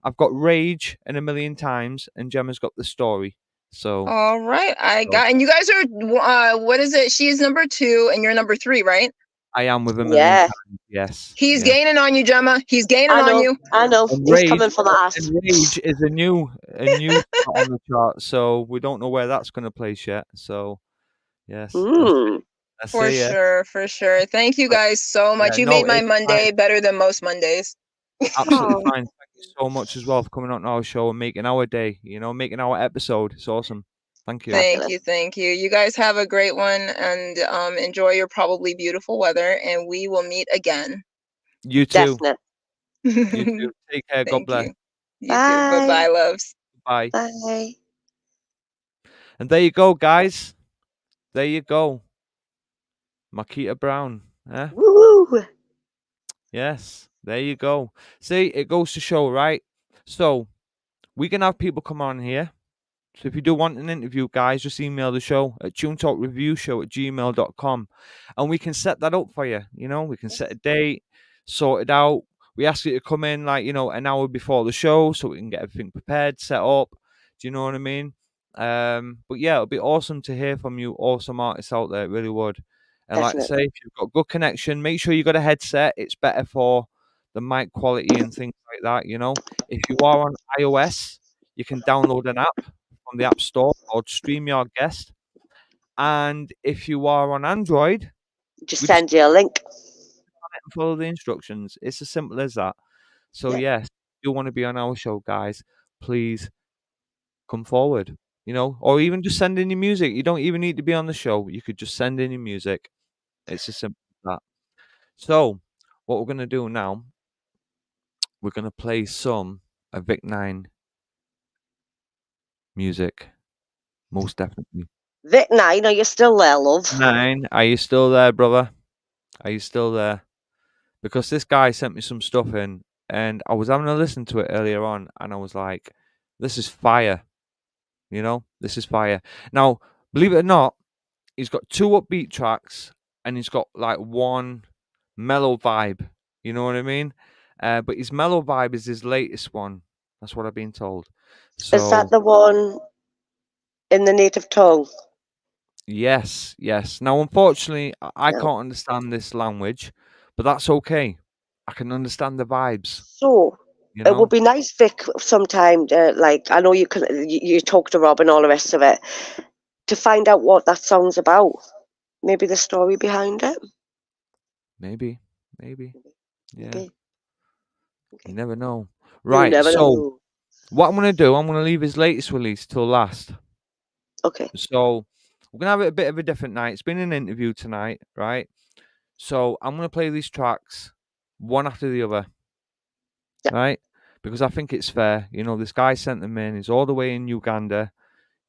I've got Rage and A Million Times, and Gemma's got The Story. So, All right. so And you guys are, what is it? She's number 2 and you're number 3, right? I am with A Million Yeah, Times. Yes. He's Yeah. gaining on you, Gemma. He's gaining I on know. you. I know. And He's Rage coming for my ass. and Rage is a new spot on the chart. So we don't know where that's going to place yet. So yes, Mm. let's For see. Yeah. sure, for sure. Thank you But, guys so yeah. much. You No, made my it's fine. Monday better than most Mondays. Absolutely Oh, fine. Thank you so much as well for coming on our show and making our day. You know, making our episode. It's awesome. Thank you. Thank you, fabulous. thank you. You guys have a great one and enjoy your probably beautiful weather, and we will meet again. You too. Definite. You too. Take care. God Thank bless. you. You too. Bye Bye. bye, loves. Bye. Bye. And there you go, guys. There you go. Marquita Brown. Eh? Woo. Yes. There you go. See, it goes to show, right? So we can have people come on here. So if you do want an interview, guys, just email the show at tunetalkreviewshow@gmail.com and we can set that up for you. You know, we can set a date, sort it out. We ask you to come in like, an hour before the show so we can get everything prepared, set up. Do you know what I mean? But yeah, it'll be awesome to hear from you, awesome artists out there. It really would. And like I say, Definitely. if you've got good connection, make sure you got a headset. It's better for the mic quality and things like that. If you are on iOS, you can download an app from the App Store called StreamYard Guest. And if you are on Android, Just we just send you a link. follow the instructions. It's as simple as that. So Yeah, yes, if you want to be on our show, guys, please come forward. Or even just send in your music. You don't even need to be on the show. You could just send in your music. It's as simple as that. So what we're gonna do now, we're gonna play some of Vic Nine music. Most definitely. Vic Nine, are you still there, love? Nine, are you still there, brother? Are you still there? Because this guy sent me some stuff in and I was having a listen to it earlier on and I was like, this is fire. This is fire. Now, believe it or not, he's got two upbeat tracks and he's got like one mellow vibe. You know what I mean? But his mellow vibe is his latest one. That's what I've been told. Is that So, the one in the native tongue? yes, yes. Now, unfortunately, I No. can't understand this language, but that's okay. I can understand the vibes, So you it would know? be nice, Vic, sometime. Like I know you can. You talk to Rob and all the rest of it to find out what that song's about. Maybe the story behind it. Maybe, maybe. Yeah, Maybe. you Okay. never know. You Right, never so know. what I'm gonna do, I'm gonna leave his latest release till last. Okay. So we're gonna have it a bit of a different night. It's been an interview tonight, right? So I'm gonna play these tracks one after the other, Yeah. right? because I think it's fair. You know, this guy sent them in. He's all the way in Uganda.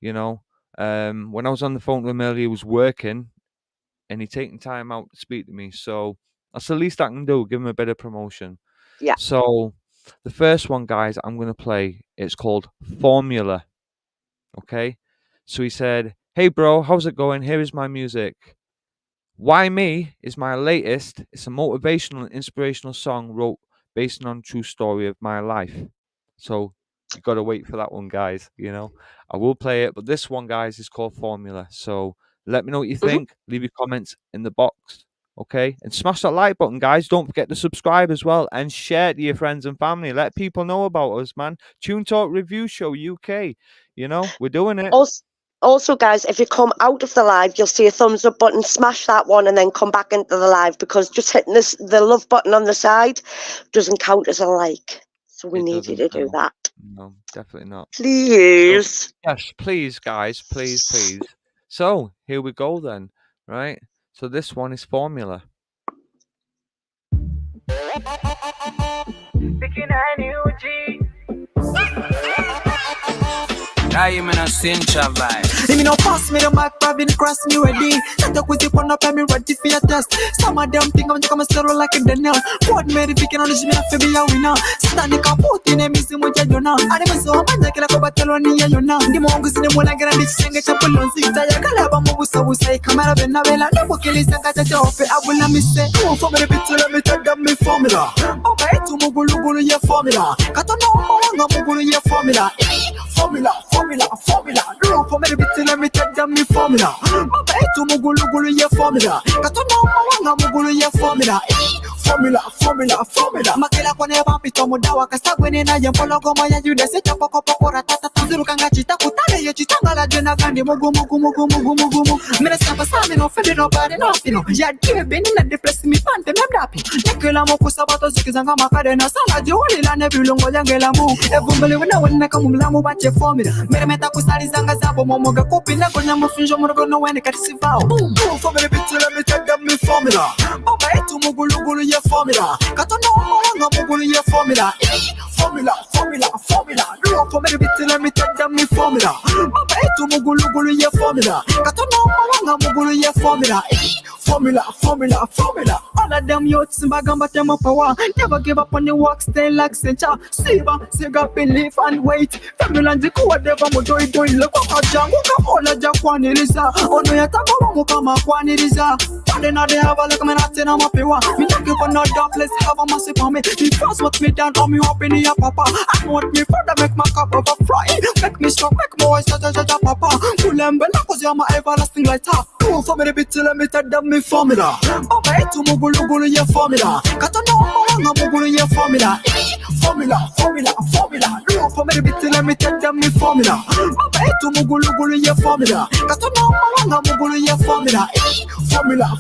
You know, when I was on the phone to him earlier, he was working, and he taking time out to speak to me. So that's the least I can do. Give him a bit of promotion. Yeah. So the first one, guys, I'm gonna play. It's called Formula. Okay. So he said, "Hey, bro, how's it going? Here is my music. Why Me is my latest. It's a motivational and inspirational song wrote based on true story of my life." So you got to wait for that one, guys. You know, I will play it, but this one, guys, is called Formula. So let me know what you think. Leave your comments in the box. Okay. And smash that like button, guys. Don't forget to subscribe as well and share it to your friends and family. Let people know about us, man. Tune Talk Review Show UK. You know, we're doing it. Also, guys, if you come out of the live, you'll see a thumbs up button. Smash that one and then come back into the live, because just hitting the love button on the side doesn't count as a like. So we need you to do that. No, definitely not. Please. So, yes, please, guys. Please, please. So here we go then, right? So this one is Formula. I am in a central vibe. Let me no pass me the mic, Robin cross me ready. Set up with the one up and me ready for your test. Some of them think I'm just come sterile like a Daniel. What made if you can only me a be a winner. Stand the kaput in a missing with you now. And if so much like a battle on you now. The mongoose in the one like a rich sing a chapel on six. I can have a move so we say camera when I will no book is a cat off. I will not miss it. Oh, for me, let me tell them me formula. Oh, I to Mugulu, your formula. Katano, Mugulu, your formula. Formula. No, for me, let me tell them me formula. Papa, to Mugulu, your formula. Katano, Mugulu, your formula. Formula. Makela kwa neba pito mudawa kasagwene na yempolo goma ya jude se chapa kopo kora tata zuru kanga chita kutale yo chitanga la jena gandi mugu. Mene sapa sami no fede no body no fino. Ya give beni na depress me pante me dapi. Nekela mo kusabato zikizanga makade na sala joli la nebulongo yangela mu. Evumbele wena kamumla mu bache formula. Mere meta kusali zanga zabo momoga kopi na konya mufinjo morogo no wene katisivao. Boom for me let me take them me formula. Baba etu mugulu ya formula. Katano mugulu ya formula. Formula. No for me let me take them me formula. Baba etu mugulu ya formula. Katano mugulu ya formula. Formula. All of them youths bagamba them power. Never give up on the work, stay like center. Siga believe and wait. Formula ndiku whatever mo do look kwa jangu kamola jakwaniriza. Ono yataka mo kama kwaniriza. Pande na de have a look me not in my pewa. Me take you for no dark, let's have a massive on me. The first what me down on me up in your papa. I want me further make my cup overfly. Make me strong, make more papa. Kulembela cause you're my everlasting lighter. Do for me the bit let me take them me formula. Baba etu mugulu ya formula. Katano mugulu ya formula. Formula. Do for me the bit let me take them me formula. Baba etu mugulu ya formula. Katano mugulu ya formula. Formula.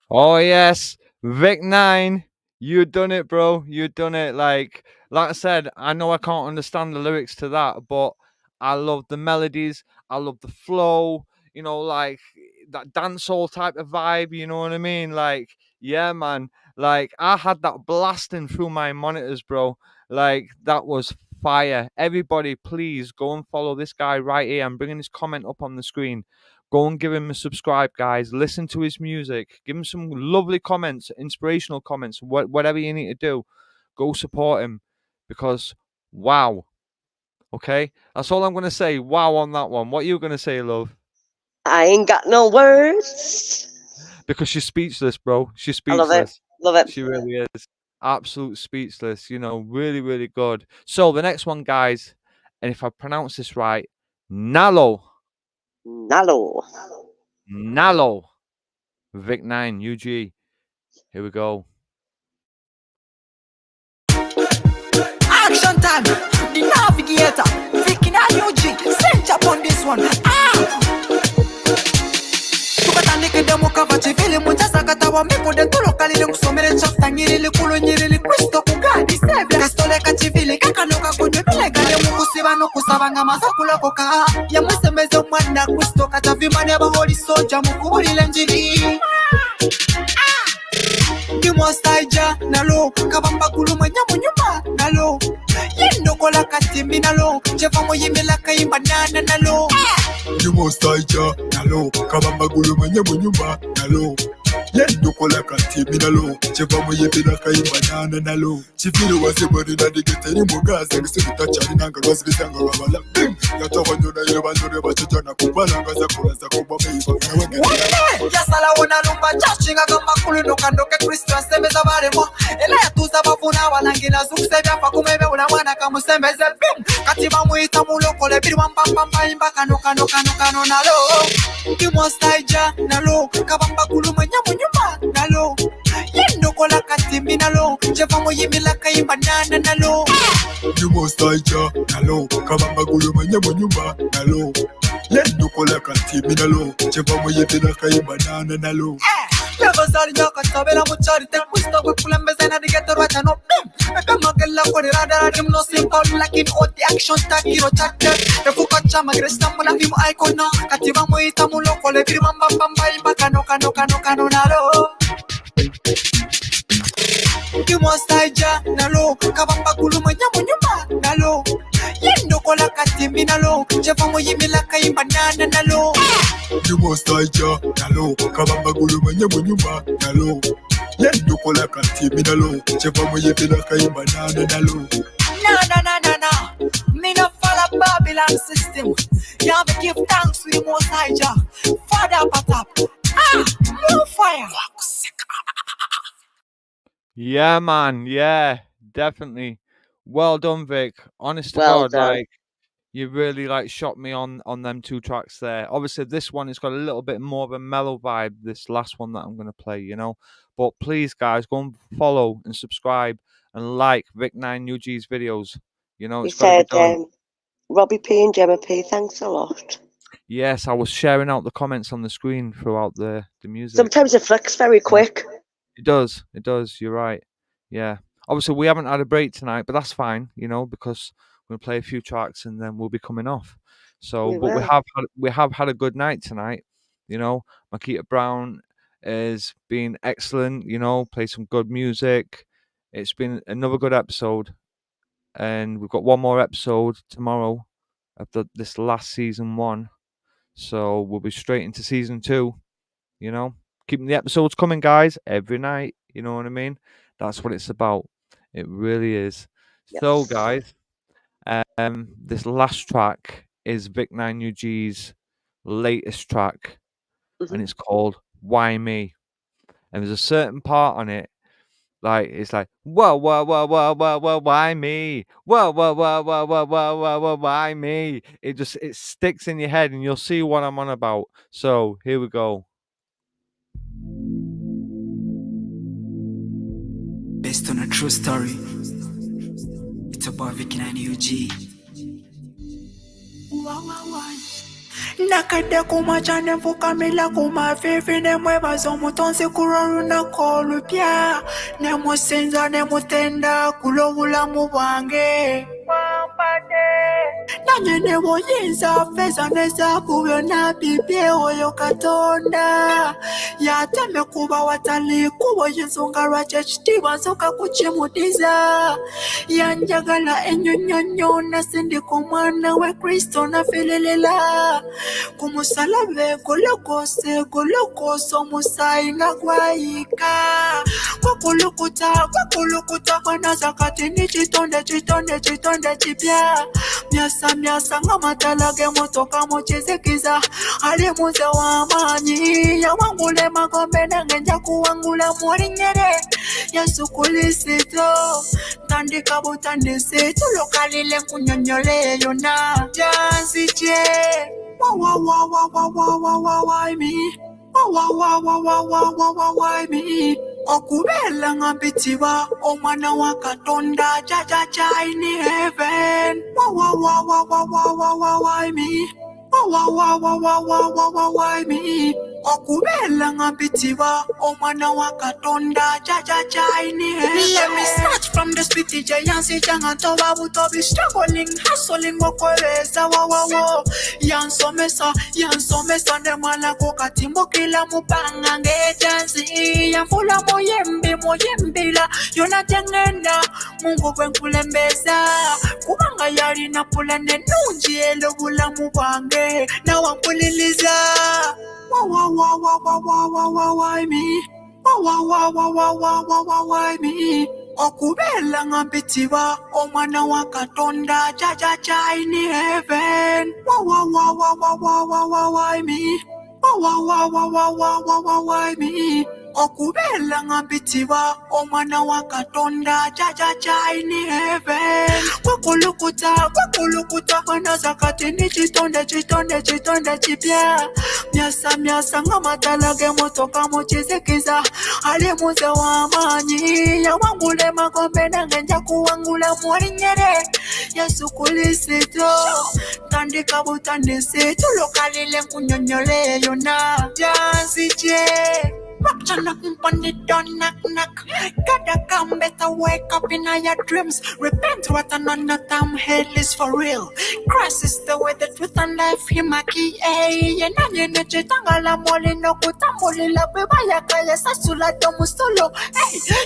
Oh yes, Vic 9, you done it, bro. You done it. Like I said, I know I can't understand the lyrics to that, but I love the melodies. I love the flow. You know, like that dancehall type of vibe. You know what I mean? Like, yeah, man. Like I had that blasting through my monitors, bro. Like that was fire. Everybody, please go and follow this guy right here. I'm bringing his comment up on the screen. Go and give him a subscribe, guys. Listen to his music. Give him some lovely comments, inspirational comments, whatever you need to do. Go support him because, wow. Okay? That's all I'm going to say. Wow on that one. What are you going to say, love? I ain't got no words. Because she's speechless, bro. She's speechless. I love it. She really is. Absolute speechless. You know, really, really good. So the next one, guys, and if I pronounce this right, Nalo. Vic 9, UG. Here we go. Action time. The navigator. Vic 9 UG. Send up on this one. Tukatandike demo kava chivili munjasa katawa meko de tolo kalile kusomere chafta nyirili kulo nyirili kristo kugadi sebe kastole kachivili kakanoka kunyebele gale mukusiba no kusabanga masakula koka ya musemeze mwana kristo katavimane abaholi soja mukubulile njiri Dimostaija na kabamba kuluma nyamunyuma nalo yendo kola katimbi nalo cheva moyimela kaimba nana nalo you must ja nalo kabamba kuluma nyamunyuma nalo yendo kola katimbi nalo cheva moyimela kaimba nana nalo chifiro waseboni na digeteri mugaza ngisita cyane nanga rwazibisanga babala yatawanyona yebandore bacicana kubalanga zakuraza kubameyiba yasala wona lumba chachinga kama kulu kandoke Kristo asembeza baremo ela yatuza bafuna banangina zukusebya fa kumebe una mwana kamusembeze bim katiba muita mulokole biri wampamba imba kano nalo kimostaija nalo kabamba kulu manya munyumba nalo yendo kola katimbi nalo cheva moyimila kaimba nana nalo kimostaija nalo kabamba kulu manya munyumba nalo yendo kola katimbi nalo cheva moyimila kaimba nana nalo Yavazali nyaka tabela muchari te pusto we kulembeze na digeto rata no kama gella kodi rada rim no simple lakini oti action takiro chatte te fuka chama gresta mula vimu icona katiba muita muloko le biri mamba imba kano nalo kimostaija nalo kabamba kuluma nyamunyuma nalo yendo kola katimbi nalo cheva moyimila kaimba nana nalo kimostaija nalo kabamba kuluma nyamunyuma nalo yendo kola katimbi nalo cheva moyimila kaimba nana nalo na me no follow Babylon system yeah me give thanks to the Most High Jah Father patap no fire. Yeah, man. Yeah, definitely. Well done, Vic. Honest to Well God, done. like you really like shot me on them two tracks there. Obviously, this one has got a little bit more of a mellow vibe. This last one that I'm gonna play, you know. But please, guys, go and follow and subscribe and like Vic 9 UG's videos. You know, You it's got to be said done. Robbie P and Gemma P, thanks a lot. Yes, I was sharing out the comments on the screen throughout the music. Sometimes it flicks very quick. It does. You're right. Yeah. Obviously, we haven't had a break tonight, but that's fine, you know, because we're gonna play a few tracks and then we'll be coming off. So, We but will. we have had a good night tonight. You know, Marquita Brown has been excellent. You know, played some good music. It's been another good episode, and we've got one more episode tomorrow of this last season one. So we'll be straight into season 2. You know, keeping the episodes coming, guys, every night. You know what I mean? That's what it's about. It really is. So, Yes. guys, this last track is Vic 9 UG's latest track, and it's called "Why Me." And there's a certain part on it, like it's like whoa, why me? Whoa, why me? It sticks in your head, and you'll see what I'm on about. So here we go. Based on a true story. It's about Vic 9 UG. Nakade kumacha nemfukamila kumavivi nemwebaza omutonzi kulwa lunako olupya nemusinza nemutenda kulwa obulamu bwange nanye ne buyinza feza ne zaabu byonna bibye oyo Katonda yateme kuba watali kuba yensonga lwaki ekitiibwa nsooka kukimudiza yanjagala ennyonnyonnyo nasindika omwana we Kristo nafererera ku musalabe golokoosa omusaayi nga gwayika gwakulukuta kwanaza kati ni kitonde kipya myasa ng'amatala g'emmotoka mu kizikiza ali muze w'amaanyi yawangula emagombe nange nja kuwangula mu linnya lye Yesu Kristo ntandika butandisi tulukalile nkunnyonnyole yonna gyanzije why me? Why me? Okubeera nga mpitibwa omwana wa Katonda jaja in heaven. Why me? Why me? Okubela ngabitiwa omwana wa katonda jaini. Let me snatch from the spitty giants jangantoba butobi struggling hustling okoleza wa yansomesa nemala ko katimbo kila mupanga ngetanzi yamfula moyembila yona tengenda mungu kwenkulembeza kubanga yali na pulane nunji elobulamu bwange na wampuliliza why me? Why me? Okubela ngabitiwa omwana wa katonda in heaven. Why me? Why me? Okubela ngabitiwa omwana wa katonda in heaven. Wakulukuta mana zakati ni chitonde chipya. Myasa ngamatala ge motoka mochizikiza. Ali muze wa manyi ya wangule magombe nangenja kuwangula mwari nyere. Yesu kulisito tandika butandisi tulokalile kunyonyole yona. Jansi je Rockchana kumpani don't knock. Gotta come better wake up in your dreams. Repent what another time hell is for real. Christ is the way, the truth and life. Himaki yenanye nechitangala moli no kutamuli la beba ya kaya sasula domustolo.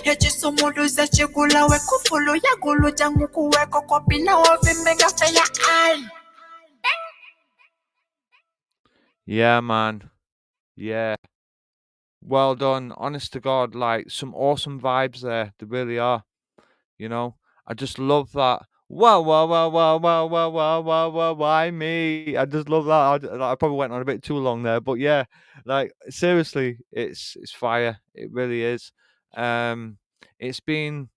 Yechiso mulu za chigula we kufulu ya gulu jangu kuweko kopina wavi mega feya ai. Yeah, man. Yeah. Well done. Honest to God, like some awesome vibes there. There really are. You know, I just love that. Wow, why me? I just love that. I probably went on a bit too long there, but yeah, like seriously, it's fire. It really is. It's been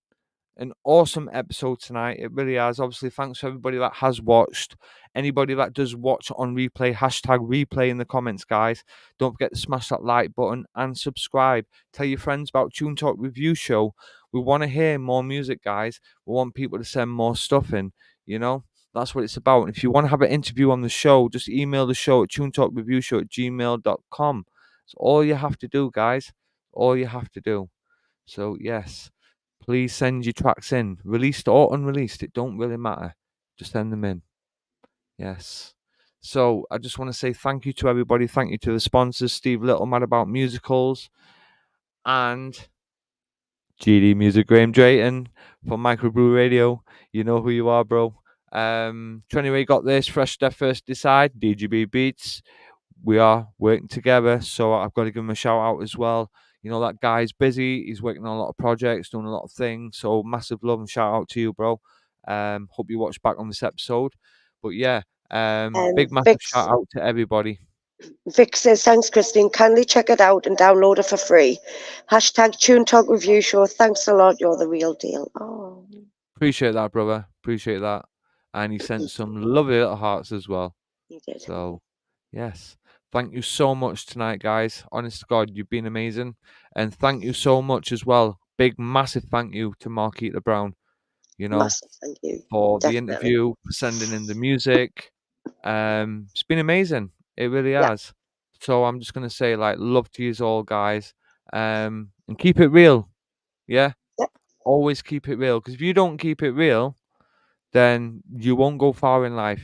an awesome episode tonight. It really has. Obviously, thanks to everybody that has watched. Anybody that does watch on replay, hashtag replay in the comments, guys. Don't forget to smash that like button and subscribe. Tell your friends about Tune Talk Review Show. We want to hear more music, guys. We want people to send more stuff in. You know, that's what it's about. And if you want to have an interview on the show, just email the show at tunetalkreviewshow@gmail.com. That's all you have to do, guys. All you have to do. So, yes. Please send your tracks in, released or unreleased. It don't really matter. Just send them in. Yes. So I just want to say thank you to everybody. Thank you to the sponsors, Steve Little, Mad About Musicals, and GD Music, Graham Drayton from Microbrew Radio. You know who you are, bro. 20 got this, Fresh Step First Decide, DGB Beats. We are working together, so I've got to give him a shout out as well. You know, that guy's busy. He's working on a lot of projects, doing a lot of things. So massive love and shout out to you, bro. Hope you watch back on this episode. But yeah, big massive shout out to everybody. Vic says, thanks, Christine. Kindly check it out and download it for free. Hashtag Tune Talk Review Show. Thanks a lot. You're the real deal. Oh, Appreciate that, brother. Appreciate that. And he sent some lovely little hearts as well. you did. So, yes. Thank you so much tonight, guys. Honest to God, you've been amazing. And thank you so much as well. Big, massive thank you to Marquita Brown, you know, Massive thank you. for Definitely. the interview, for sending in the music. It's been amazing. It really Yeah. has. So I'm just going to say, like, love to you all, guys. And keep it real. Yeah? Yep. Always keep it real. Because if you don't keep it real, then you won't go far in life.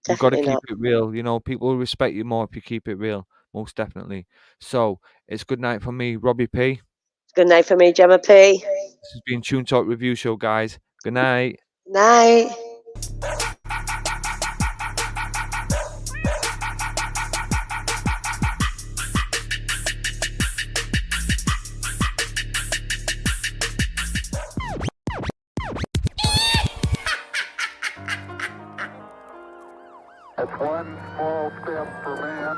You've got to Definitely keep it real. You know, people will respect you more if you keep it real. Most definitely. So it's good night from me, Robbie P. Good night for me, Gemma P. This has been Tune Talk Review Show, guys. Good night. Night. It's one small step for man,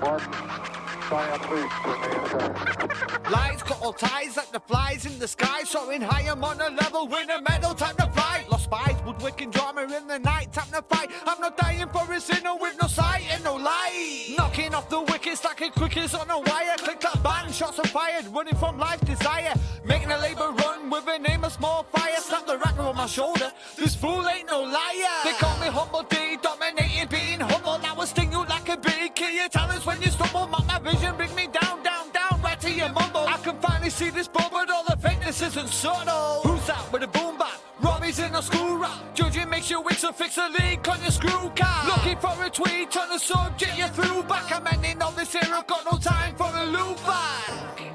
one giant leap for mankind. Lights got all ties like the flies in the sky, soaring high, I'm on a level with a medal, time to fly. Lost spies, woodwicking drama in the night, time to fight. I'm not dying for a sinner with no sight and no light. Knocking off the wicked, stacking quickies on a wire. Click that bang, shots are fired, running from life's desire. Making a labor run with an aim of small fire. Slap the racker on my shoulder, this fool ain't no liar. They call me humble D, dominating, being humble. your talents when you stumble. Mark my vision, bring me down, down, down, right to your mumble. I can finally see this ball, but all the fakeness isn't subtle. Who's that with a boom bap? Robbie's in a school rap. Judging makes you weak, so fix a leak on your screw cap. Looking for a tweet on the subject, you threw back. I'm ending all this here, I've got no time for a loop back.